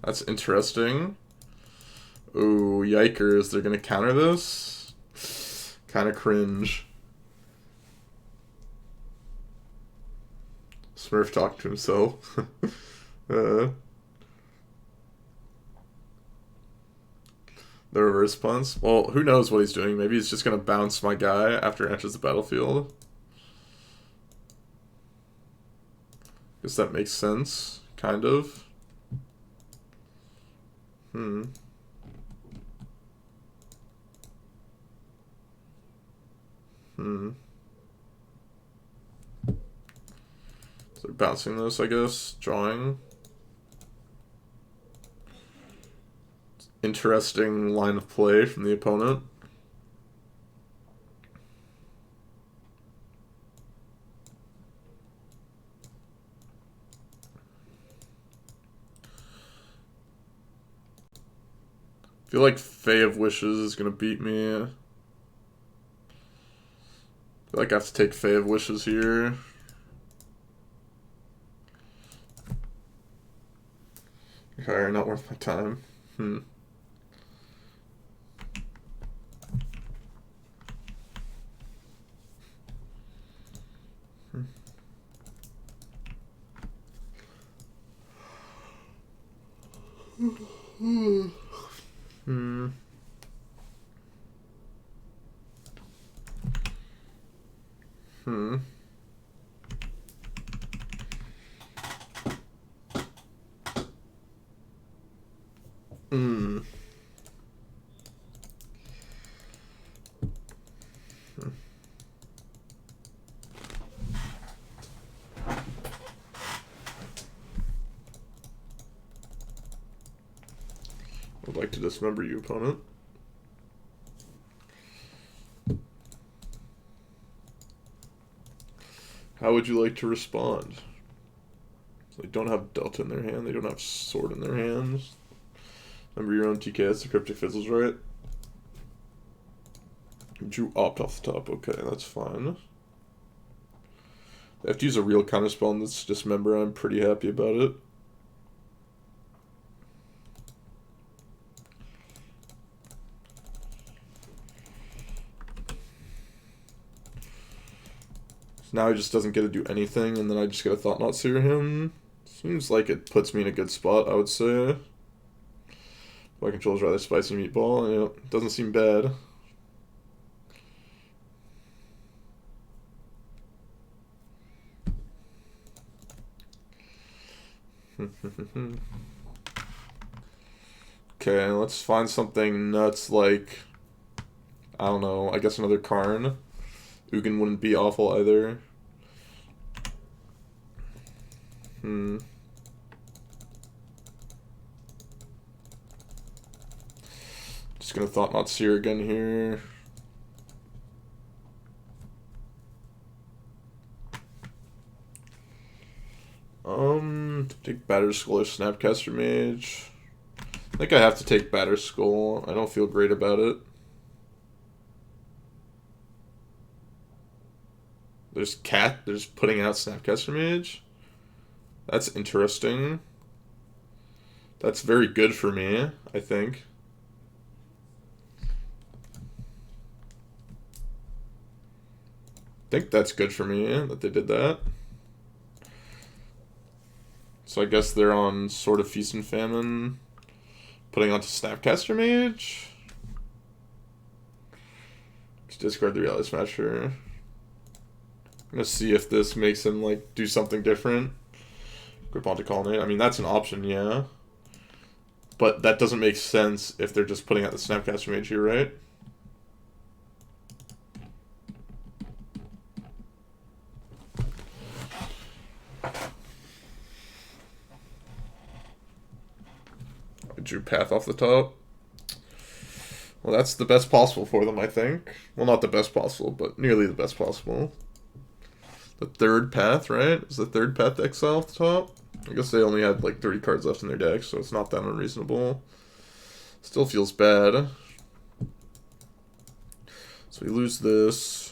That's interesting. Ooh, yikers, they're gonna counter this? Kinda cringe. Smurf talked to himself. The reverse punts. Well, who knows what he's doing. Maybe he's just going to bounce my guy after it enters the battlefield. Guess that makes sense. Kind of. So bouncing this, I guess. Drawing. Interesting line of play from the opponent. I feel like Fae of Wishes is going to beat me. I feel like I have to take Fae of Wishes here. Okay, not worth my time. Would like to dismember you, opponent. How would you like to respond? So they don't have Delta in their hand. They don't have Sword in their hands. Remember your own TKS, the Cryptic Fizzles, right? Drew opt off the top. Okay, that's fine. They have to use a real counterspell in this dismember. I'm pretty happy about it. Now he just doesn't get to do anything, and then I just get a Thought Knot Seer him. Seems like it puts me in a good spot, I would say. My control's rather spicy meatball. Yeah, doesn't seem bad. Okay, let's find something nuts like, I don't know, I guess another Karn. Ugin wouldn't be awful either. Just gonna Thought Knot Seer again here. Take Batterskull or Snapcaster Mage. I think I have to take Batterskull. I don't feel great about it. There's Cat. They're just putting out Snapcaster Mage. That's interesting. That's very good for me, I think. I think that's good for me that they did that. So I guess they're on sort of Feast and Famine. Putting onto Snapcaster Mage. Just discard the Reality Smasher. I'm gonna see if this makes him like do something different. Grip onto Colonnade. I mean, that's an option, yeah. But that doesn't make sense if they're just putting out the Snapcaster Mage here, right? I drew Path off the top. Well, that's the best possible for them, I think. Well, not the best possible, but nearly the best possible. the third path, right? Is the third path exile off the top? I guess they only had like 30 cards left in their deck, so it's not that unreasonable. Still feels bad. So we lose this.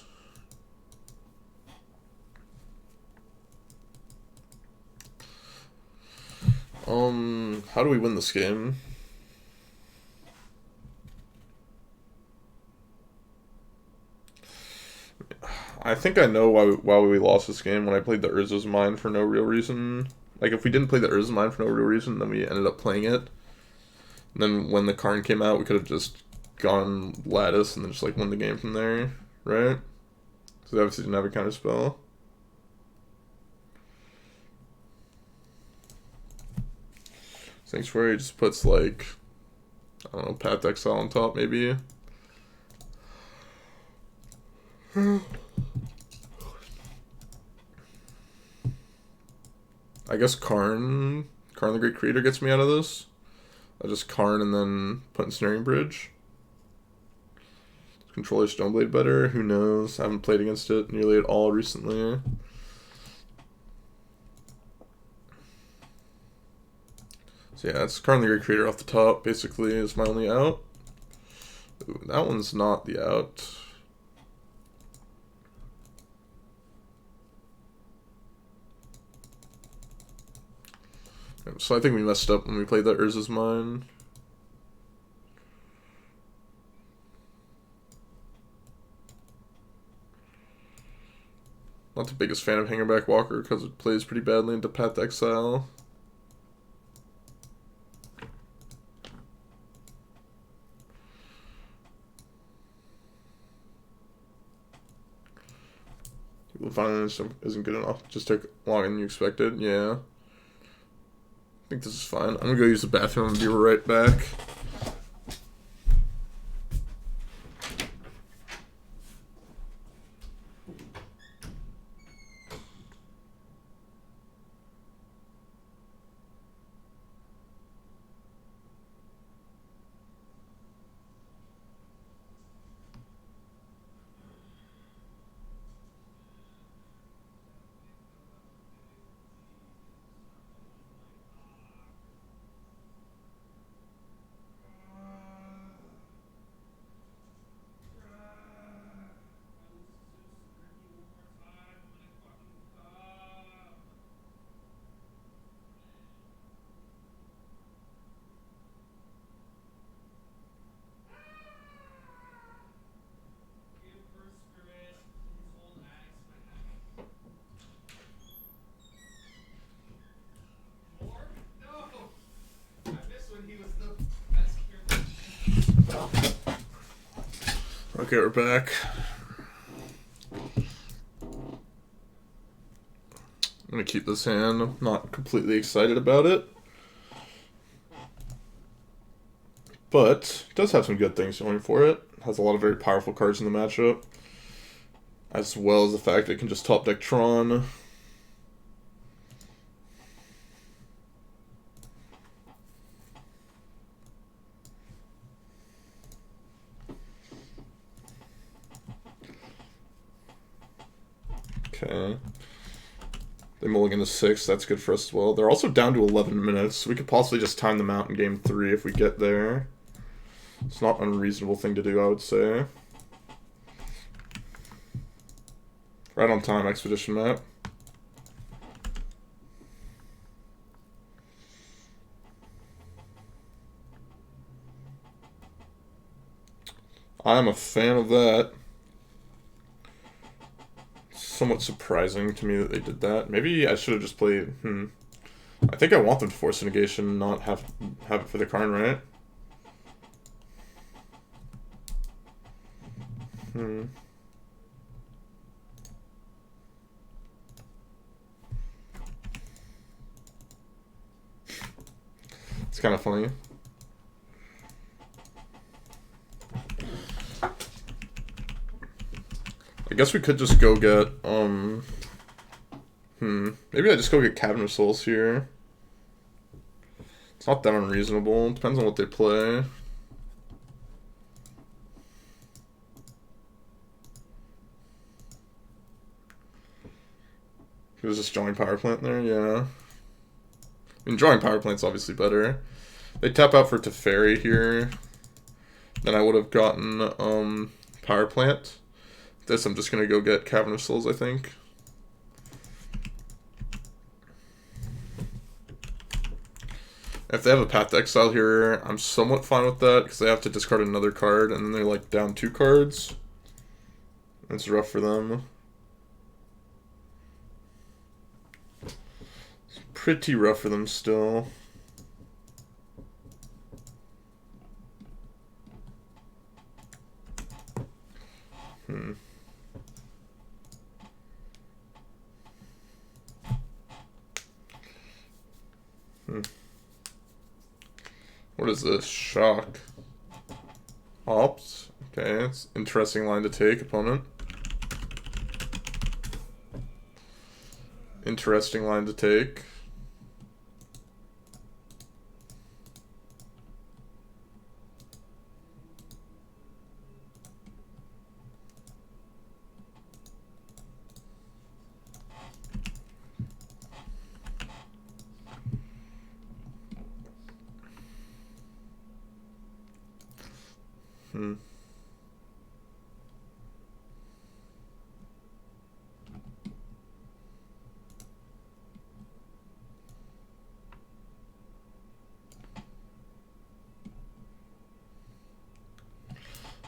How do we win this game? I think I know why we lost this game when I played the Urza's Mine for no real reason. Like, if we didn't play the Urza's Mine for no real reason, then we ended up playing it. And then when the Karn came out, we could have just gone Lattice and then just, like, won the game from there, right? So they obviously didn't have a counter spell. Sanctuary just puts, like, I don't know, Path Exile on top, maybe. I guess Karn the Great Creator gets me out of this. I just Karn and then put Ensnaring Bridge. Controller Stoneblade better? Who knows? I haven't played against it nearly at all recently. So yeah, it's Karn the Great Creator off the top, basically, is my only out. Ooh, that one's not the out. So I think we messed up when we played that Urza's Mine. Not the biggest fan of Hangerback Walker because it plays pretty badly into Path Exile. People finding this isn't good enough. Just took longer than you expected. Yeah. I think this is fine. I'm gonna go use the bathroom and be right back. Okay, we're back. I'm gonna keep this hand. I'm not completely excited about it, but it does have some good things going for it. It has a lot of very powerful cards in the matchup, as well as the fact that it can just top deck Tron. Okay. They mulligan to 6, that's good for us as well. They're also down to 11 minutes, so we could possibly just time them out in game 3 if we get there. It's not an unreasonable thing to do, I would say. Right on time, Expedition map. I'm a fan of that. Somewhat surprising to me that they did that. Maybe I should have just played. I think I want them to force a negation, not have it for the Karn, right? It's kind of funny. I guess we could just go get, maybe I just go get Cavern of Souls here. It's not that unreasonable. Depends on what they play. He was just drawing power plant there, yeah. I mean, drawing power plant's obviously better. They tap out for Teferi here. Then I would have gotten power plant. This I'm just gonna go get Cavern of Souls, I think. If they have a Path to Exile here, I'm somewhat fine with that because they have to discard another card and then they're like down 2 cards. It's rough for them. It's pretty rough for them still. What is this? Shock. Opt. Okay, it's an interesting line to take, opponent. Interesting line to take.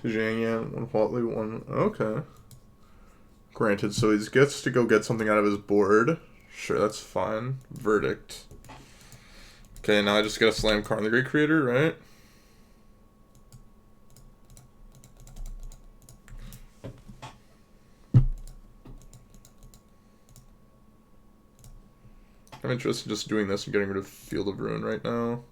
Zhangyan, 1 Huatley, 1. Okay. Granted, so he gets to go get something out of his board. Sure, that's fine. Verdict. Okay, now I just get a slam Karn the Great Creator, right? I'm interested in just doing this and getting rid of Field of Ruin right now.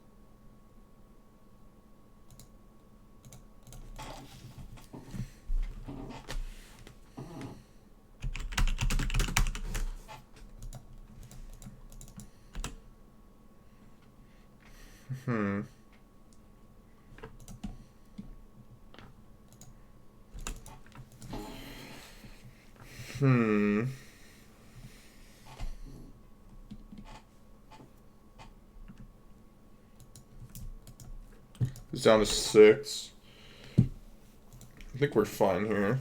It's down to 6. I think we're fine here.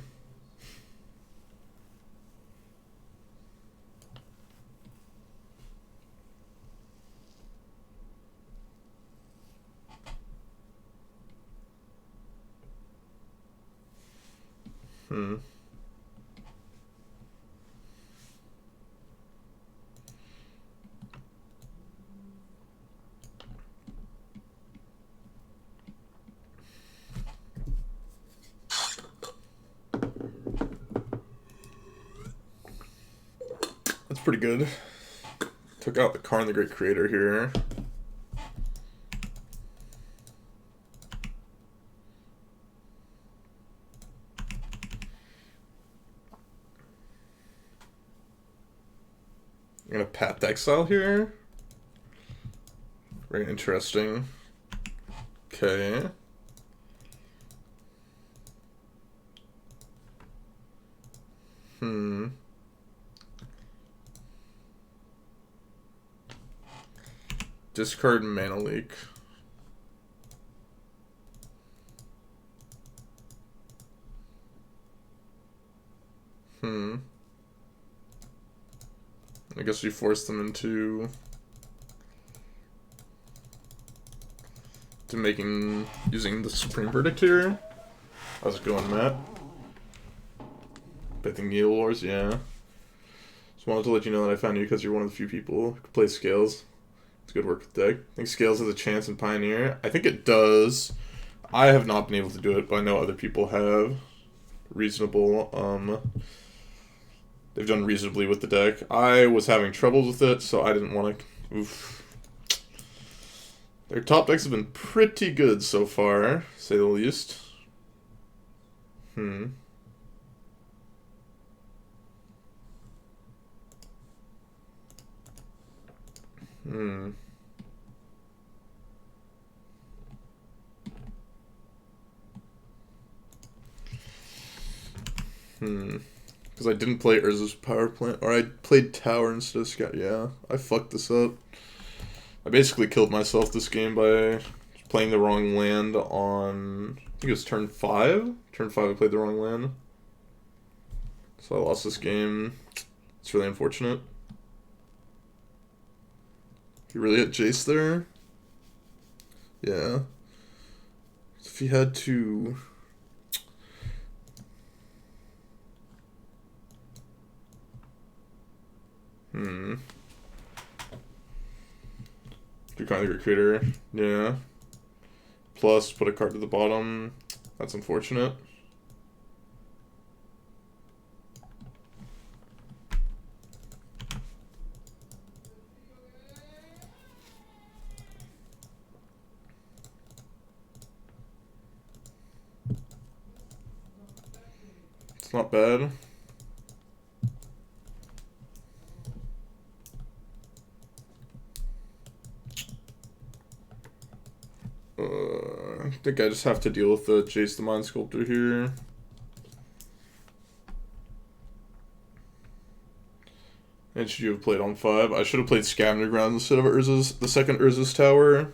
That's pretty good. Took out the Karn the Great Creator here. I'm gonna Path to Exile here. Very interesting. Okay. Discard Mana Leak. I guess we force them into using the Supreme Verdict here. How's it going, Matt? Betting Needle Wars, yeah. Just wanted to let you know that I found you because you're one of the few people who can play Scales. It's good work with the deck. I think Scales has a chance in Pioneer. I think it does. I have not been able to do it, but I know other people have. Reasonable. They've done reasonably with the deck. I was having troubles with it, so I didn't want to... Oof. Their top decks have been pretty good so far, to say the least. Because I didn't play Urza's power plant, or I played tower instead of scout. Yeah, I fucked this up. I basically killed myself this game by playing the wrong land on, I think it was turn 5? Turn 5 I played the wrong land. So I lost this game. It's really unfortunate. He really hit Jace there? Yeah. If he had to... Do kind of creator. Yeah. Plus, put a card to the bottom. That's unfortunate. It's not bad. I think I just have to deal with the Jace the Mind Sculptor here. And should you have played on 5? I should have played Scavenger Ground instead of Urza's, the second Urza's Tower.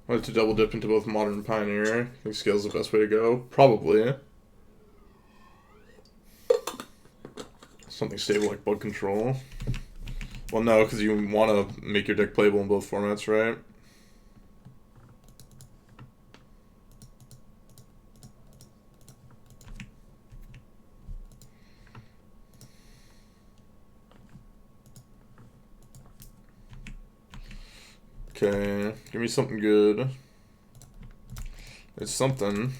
I like to double dip into both Modern and Pioneer. I think Scale's the best way to go. Probably. Something stable like Bug Control. Well, no, because you want to make your deck playable in both formats, right? Okay, give me something good. It's something.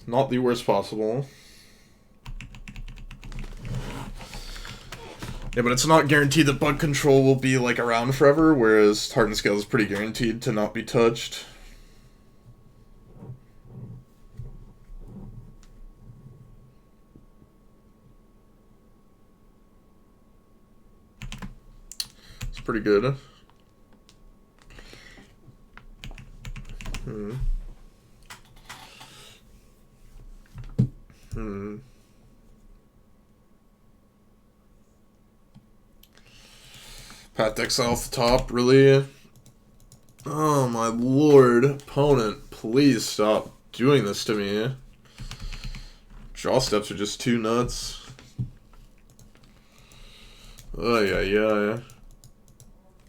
Not the worst possible. Yeah, but it's not guaranteed that Bug Control will be, like, around forever, whereas Hardened Scale is pretty guaranteed to not be touched. It's pretty good. Pat Exile off the top, really? Oh my lord, opponent, please stop doing this to me. Draw steps are just too nuts. Oh yeah.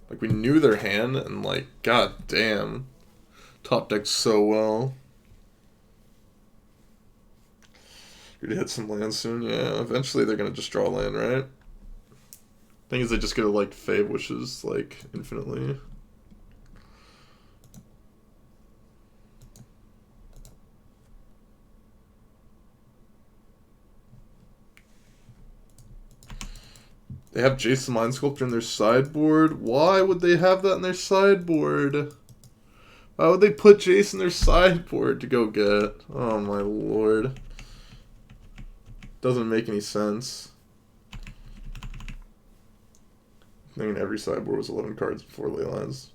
Like, we knew their hand, and like, god damn. Top deck so well. You're gonna hit some land soon? Yeah, eventually they're gonna just draw land, right? Thing is, they just get to, like, Fave Wishes, like, infinitely. They have Jace the Mind Sculptor in their sideboard? Why would they have that in their sideboard? Why would they put Jace in their sideboard to go get? Oh my lord. Doesn't make any sense. I think every sideboard was 11 cards before Leylines.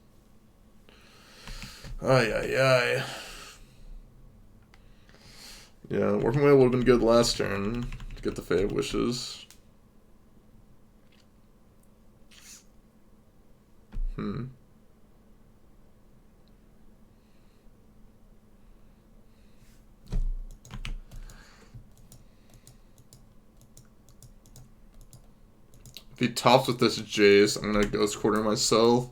Ay. Yeah, Working Whale would have been good last turn to get the Fave Wishes. If he tops with this Jace, I'm gonna Ghost Quarter myself.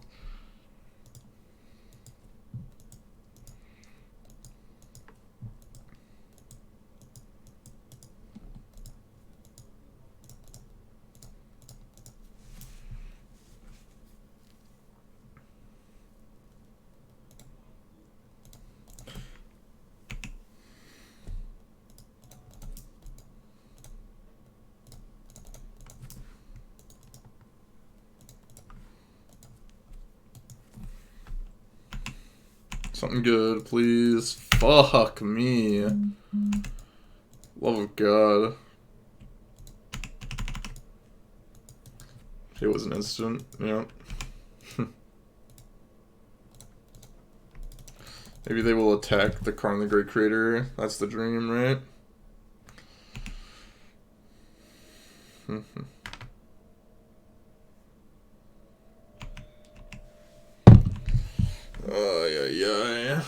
Something good, please. Fuck me. Love of God. It was an instant, yeah. Maybe they will attack the Karn the Great Creator. That's the dream, right? Yeah.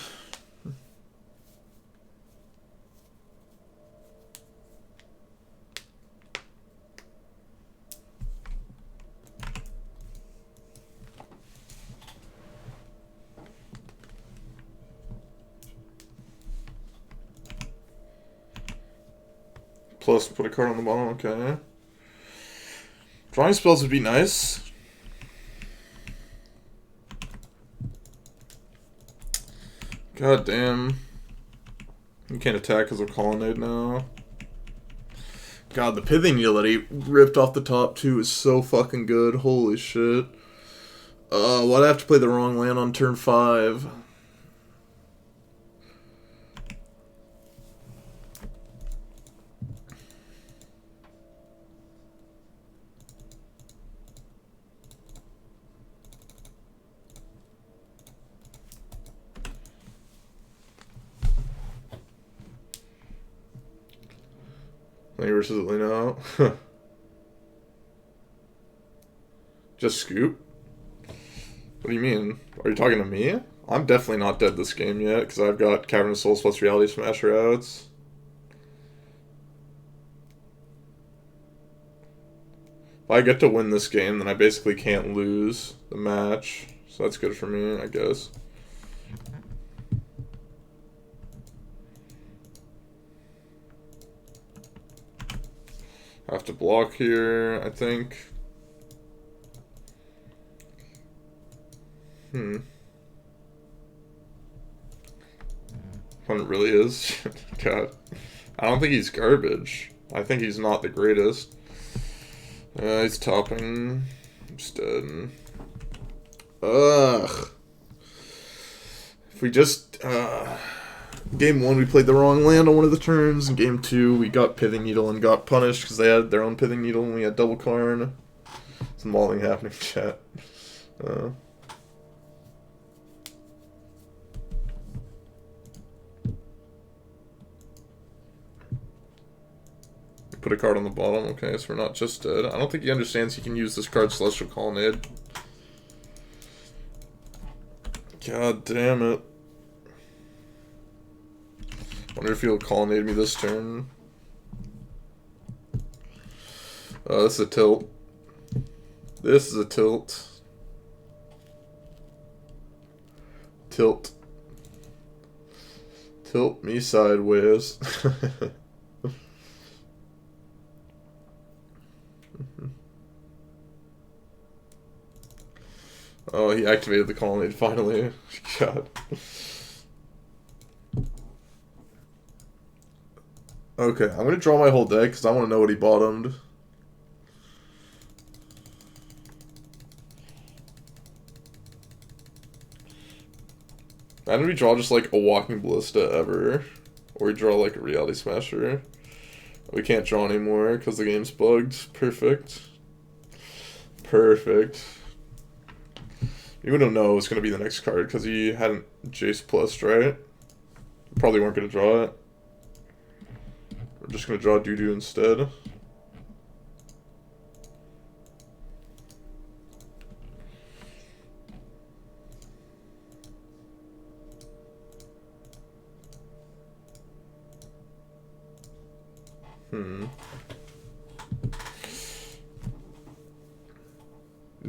Plus, put a card on the bottom, okay. Drawing spells would be nice. God damn. You can't attack because of Colonnade now. God, the Pithing Needle that he ripped off the top too is so fucking good. Holy shit. Why'd I have to play the wrong land on turn 5? Lane versus Lane out. Just scoop? What do you mean? Are you talking to me? I'm definitely not dead this game yet, because I've got Cavern of Souls plus Reality Smasher outs. If I get to win this game, then I basically can't lose the match. So that's good for me, I guess. I have to block here, I think. When it really is. God. I don't think he's garbage. I think he's not the greatest. He's topping. Instead. Ugh. If we just... Game 1, we played the wrong land on one of the turns. In Game 2, we got Pithing Needle and got punished because they had their own Pithing Needle and we had double Karn. Some mauling happening, chat. Put a card on the bottom. Okay, so we're not just dead. I don't think he understands he can use this card Celestial Colonnade. God damn it. Wonder if he'll Colonnade me this turn. This is a tilt. This is a tilt. Tilt. Tilt me sideways. Oh, he activated the Colonnade finally. God. Okay, I'm going to draw my whole deck because I want to know what he bottomed. And we draw just like a Walking Ballista ever. Or we draw like a Reality Smasher. We can't draw anymore because the game's bugged. Perfect. Perfect. You wouldn't know it was going to be the next card because he hadn't Jace plus, right? Probably weren't going to draw it. We're just going to draw Doo-Doo instead.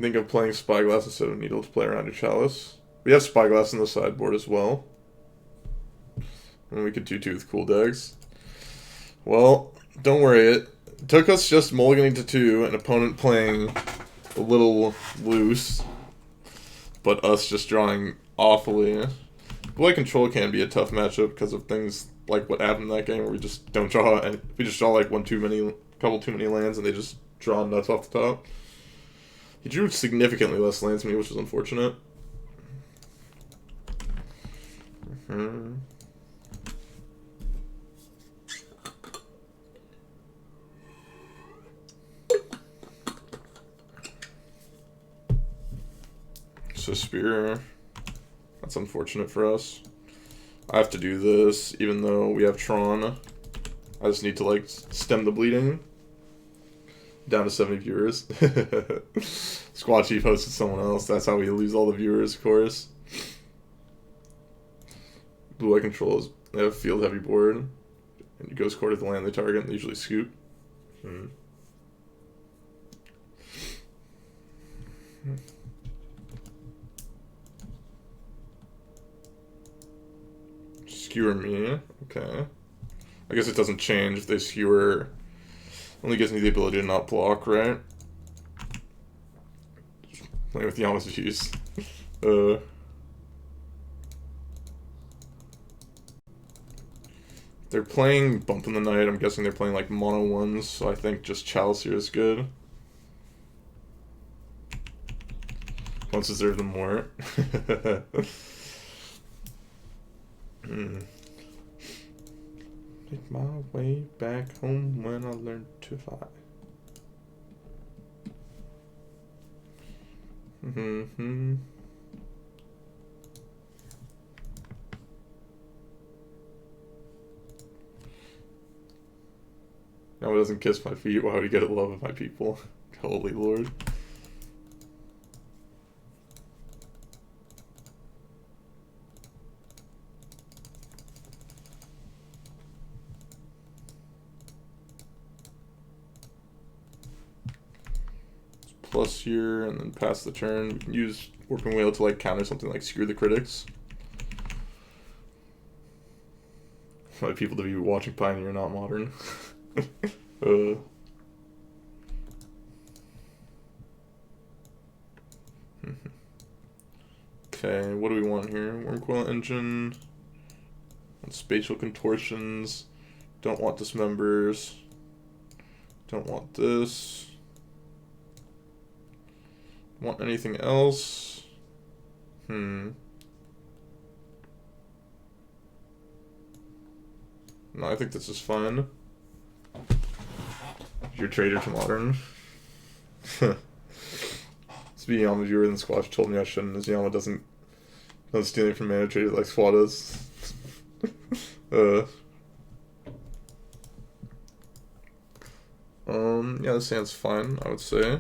Think of playing Spyglass instead of Needle to play around your Chalice. We have Spyglass in the sideboard as well. And we could 2-2 with cool decks. Well, don't worry. It took us just mulliganing to 2, an opponent playing a little loose, but us just drawing awfully. Blade Control can be a tough matchup because of things like what happened in that game where we just don't draw, and we just draw like couple too many lands and they just draw nuts off the top. He drew significantly less lands than me, which was unfortunate. So spear. That's unfortunate for us. I have to do this, even though we have Tron. I just need to, like, stem the bleeding. Down to 70 viewers. Squad Chief hosted someone else. That's how we lose all the viewers, of course. Blue eye controls. They have field heavy board. And you go score to the land they target, and they usually scoop. Skewer me. Okay. I guess it doesn't change if they skewer. Only gives me the ability to not block, right? Playing with Yama's views. They're playing Bump in the Night. I'm guessing they're playing like mono ones, so I think just Chalice here is good. Once deserve them more. Make my way back home when I learn to fly. No, it doesn't kiss my feet. Why would he get a love of my people? Holy Lord. Plus here, and then pass the turn. We can use Warping Whale to like counter something like Screw the Critics. My people to be watching Pioneer, not Modern. Okay, what do we want here? Wormcoil Engine. Spatial Contortions. Don't want Dismembers. Don't want this. Want anything else? No, I think this is fine. You're trader to Modern. Speaking Yama viewer than Squash told me I shouldn't, as Yama doesn't steal from mana traders like Squad does. Yeah, this hand's fine, I would say.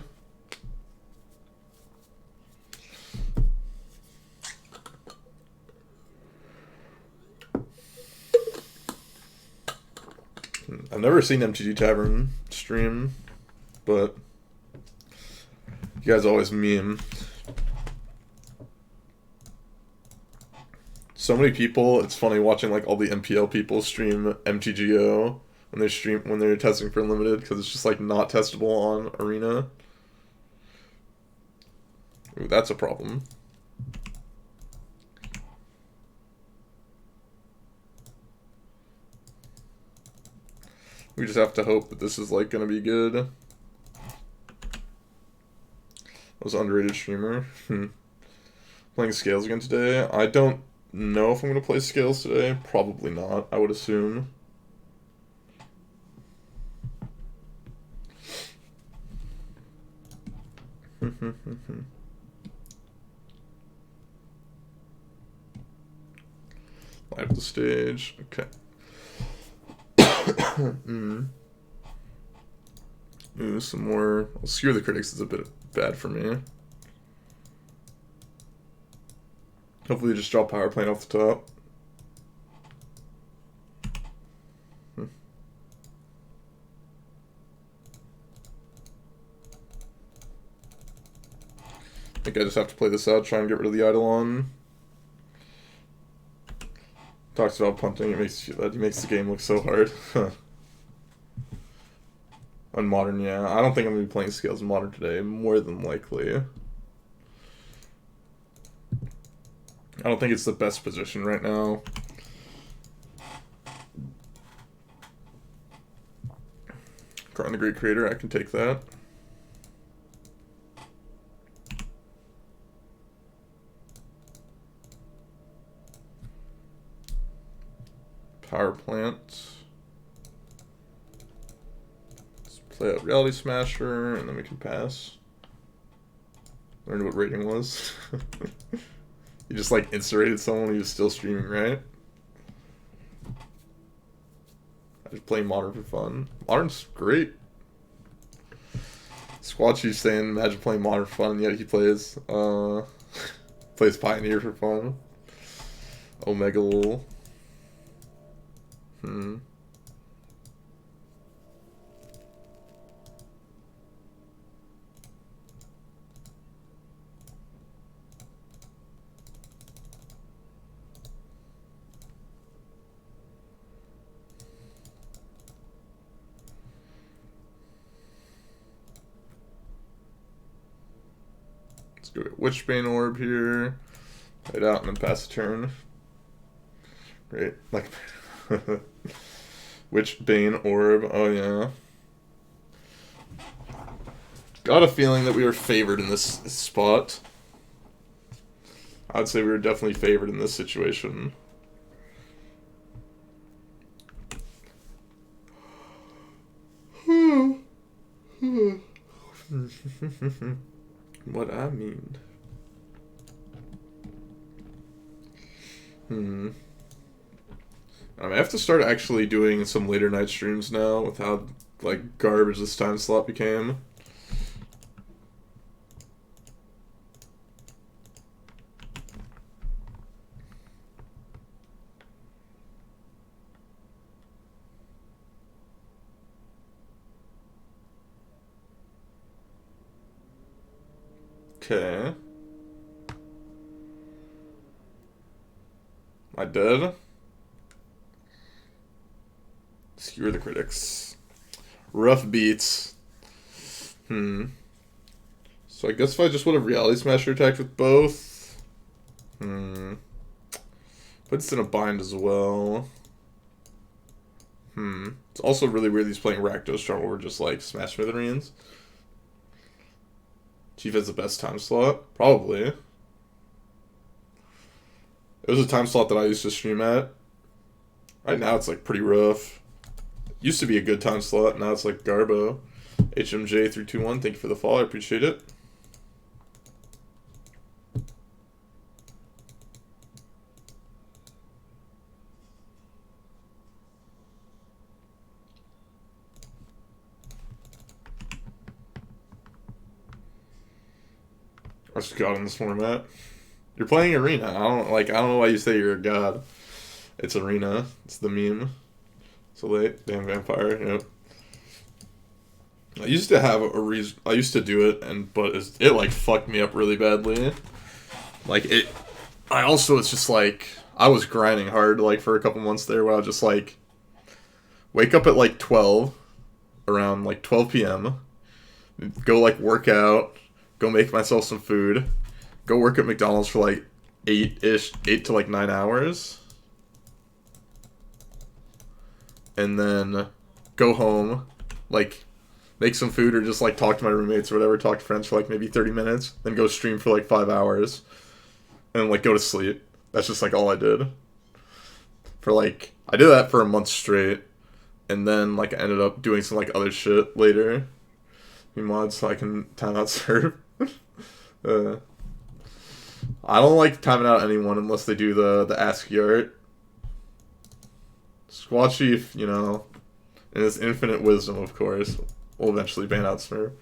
I've never seen MTG Tavern stream, but you guys always meme. So many people, it's funny watching like all the MPL people stream MTGO when they're testing for Unlimited, because it's just like not testable on Arena. Ooh, that's a problem. We just have to hope that this is like gonna be good. That was an underrated streamer. Playing Scales again today. I don't know if I'm gonna play Scales today. Probably not, I would assume. Live the stage. Okay. Ooh, some more. Well, Skewer the Critics is a bit bad for me. Hopefully just drop Power Plane off the top. I think I just have to play this out, try and get rid of the Eidolon. Talks about punting, it makes the game look so hard. On Modern, yeah. I don't think I'm going to be playing Scales in Modern today, more than likely. I don't think it's the best position right now. Karn the Great Creator, I can take that. Power plant. Let's play out Reality Smasher, and then we can pass. Learned what rating was. You just like insta-rated someone who was still streaming, right? I just play Modern for fun. Modern's great. Squatchy's saying, imagine playing Modern for fun, and yet he plays plays Pioneer for fun. Omega lol. Let's go get Witchbane Orb here. Play it out and then pass the turn. Great. Like Witchbane Orb, oh yeah. Got a feeling that we were favored in this spot. I'd say we were definitely favored in this situation. What I mean. I have to start actually doing some later night streams now with how like garbage this time slot became. Okay. I did. Skewer the critics. Rough beats. So I guess if I just would have Reality Smasher attacked with both. Puts in a bind as well. It's also really weird he's playing Rakdos Charm where we're just like Smash Smithereens. Chief has the best time slot? Probably. It was a time slot that I used to stream at. Right now it's like pretty rough. Used to be a good time slot, now it's like Garbo. HMJ321, thank you for the follow, I appreciate it. I just got in this format. You're playing Arena. I don't know why you say you're a god. It's Arena. It's the meme. So late. Damn vampire. Yep. I used to have a reason. I used to do it, but it like fucked me up really badly. Like it. I also it's just like I was grinding hard like for a couple months there where I would just like wake up at like 12, around like 12 p.m. Go like work out. Go make myself some food. Go work at McDonald's for like 8 to like 9 hours. And then go home, like make some food or just like talk to my roommates or whatever, talk to friends for like maybe 30 minutes, then go stream for like 5 hours. And then like go to sleep. That's just like all I did. For like, I did that for a month straight. And then like I ended up doing some like other shit later. Mods so I can time out serve. I don't like timing out anyone unless they do the ASCII art. Squad Chief, you know, in his infinite wisdom, of course, will eventually ban out Smurf.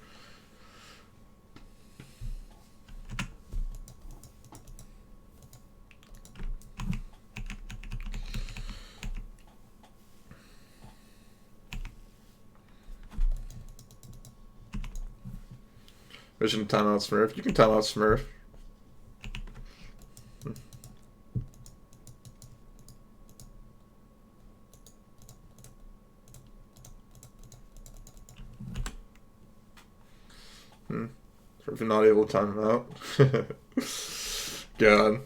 Vision timeout Smurf. You can timeout Smurf. So if you're not able to time him out. God.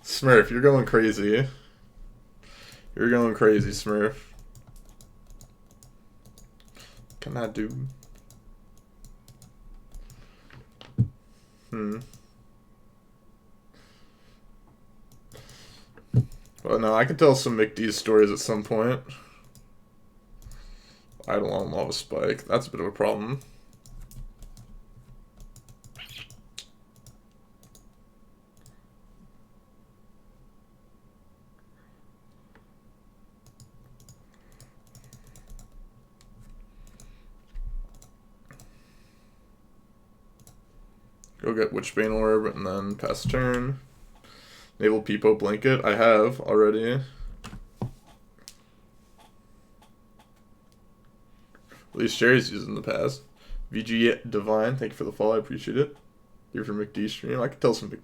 Smurf, you're going crazy. You're going crazy, Smurf. Can I do? But no, I can tell some McD stories at some point. Idle on lava spike. That's a bit of a problem. Go get Witchbane Orb and then pass turn. Naval Peepo Blanket. I have already. At least Jerry's used in the past. VG Divine, thank you for the follow. I appreciate it. Here for McD stream. I can tell some big.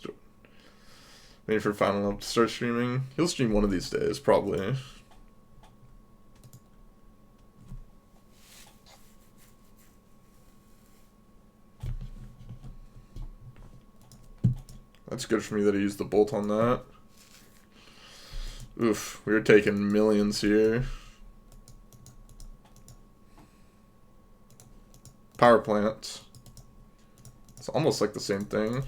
Waiting for Final Up to start streaming. He'll stream one of these days, probably. That's good for me that he used the bolt on that. Oof, we were taking millions here. Power plant. It's almost like the same thing.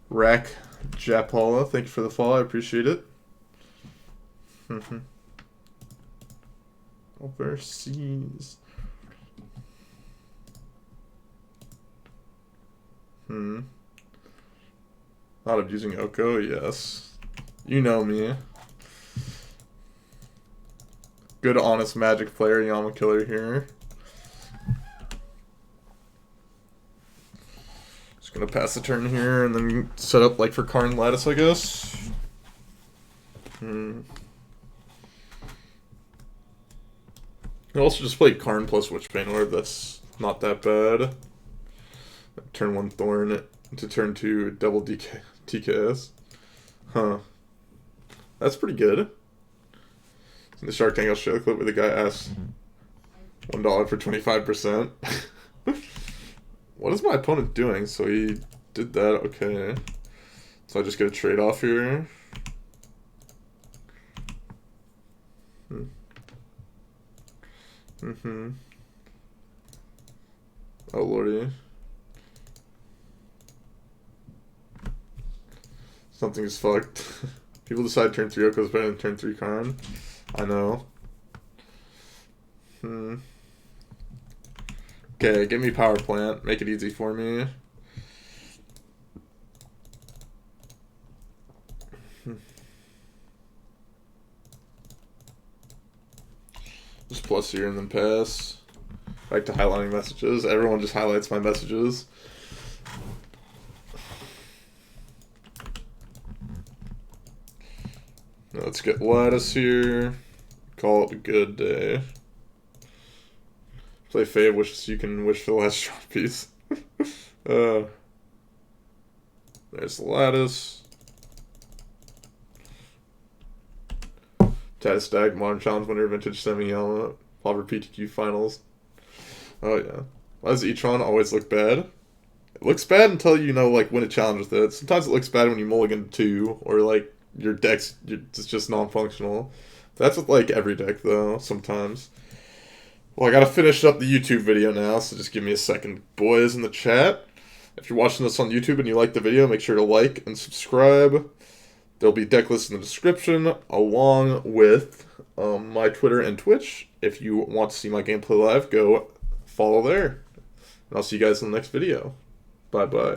Rack Japala, thank you for the follow. I appreciate it. Overseas. Not abusing Oko, yes. You know me. Good, honest Magic player, Yamakiller here. Just gonna pass the turn here and then set up like for Karn Lattice, I guess. You also just play Karn plus Witchbane Orb, that's not that bad. Turn 1 Thorn to turn 2 double TKS. Huh. That's pretty good. In the Shark Tank, I'll show the clip where the guy asks $1 for 25%. What is my opponent doing? So he did that, okay. So I just get a trade off here. Oh lordy. Something's fucked. People decide turn 3 Oko's better than turn 3 Karn. I know. Okay, give me power plant. Make it easy for me. Just plus here and then pass. Back to highlighting messages. Everyone just highlights my messages. Let's get Lattice here. Call it a good day. Play Fave, wishes you can wish for the last strong piece. There's the Lattice. Taz Stag, Modern Challenge winner, Vintage Semi Helmet, Pauper PTQ Finals. Oh yeah. Why does E-Tron always look bad? It looks bad until you know, like, win a challenge with it. Sometimes it looks bad when you mulligan 2, or like your deck's it's just non-functional. That's with like every deck though, sometimes. Well, I gotta finish up the YouTube video now, so just give me a second, boys in the chat. If you're watching this on YouTube and you like the video, make sure to like and subscribe. There'll be deck lists in the description, along with my Twitter and Twitch. If you want to see my gameplay live, go follow there. And I'll see you guys in the next video. Bye-bye.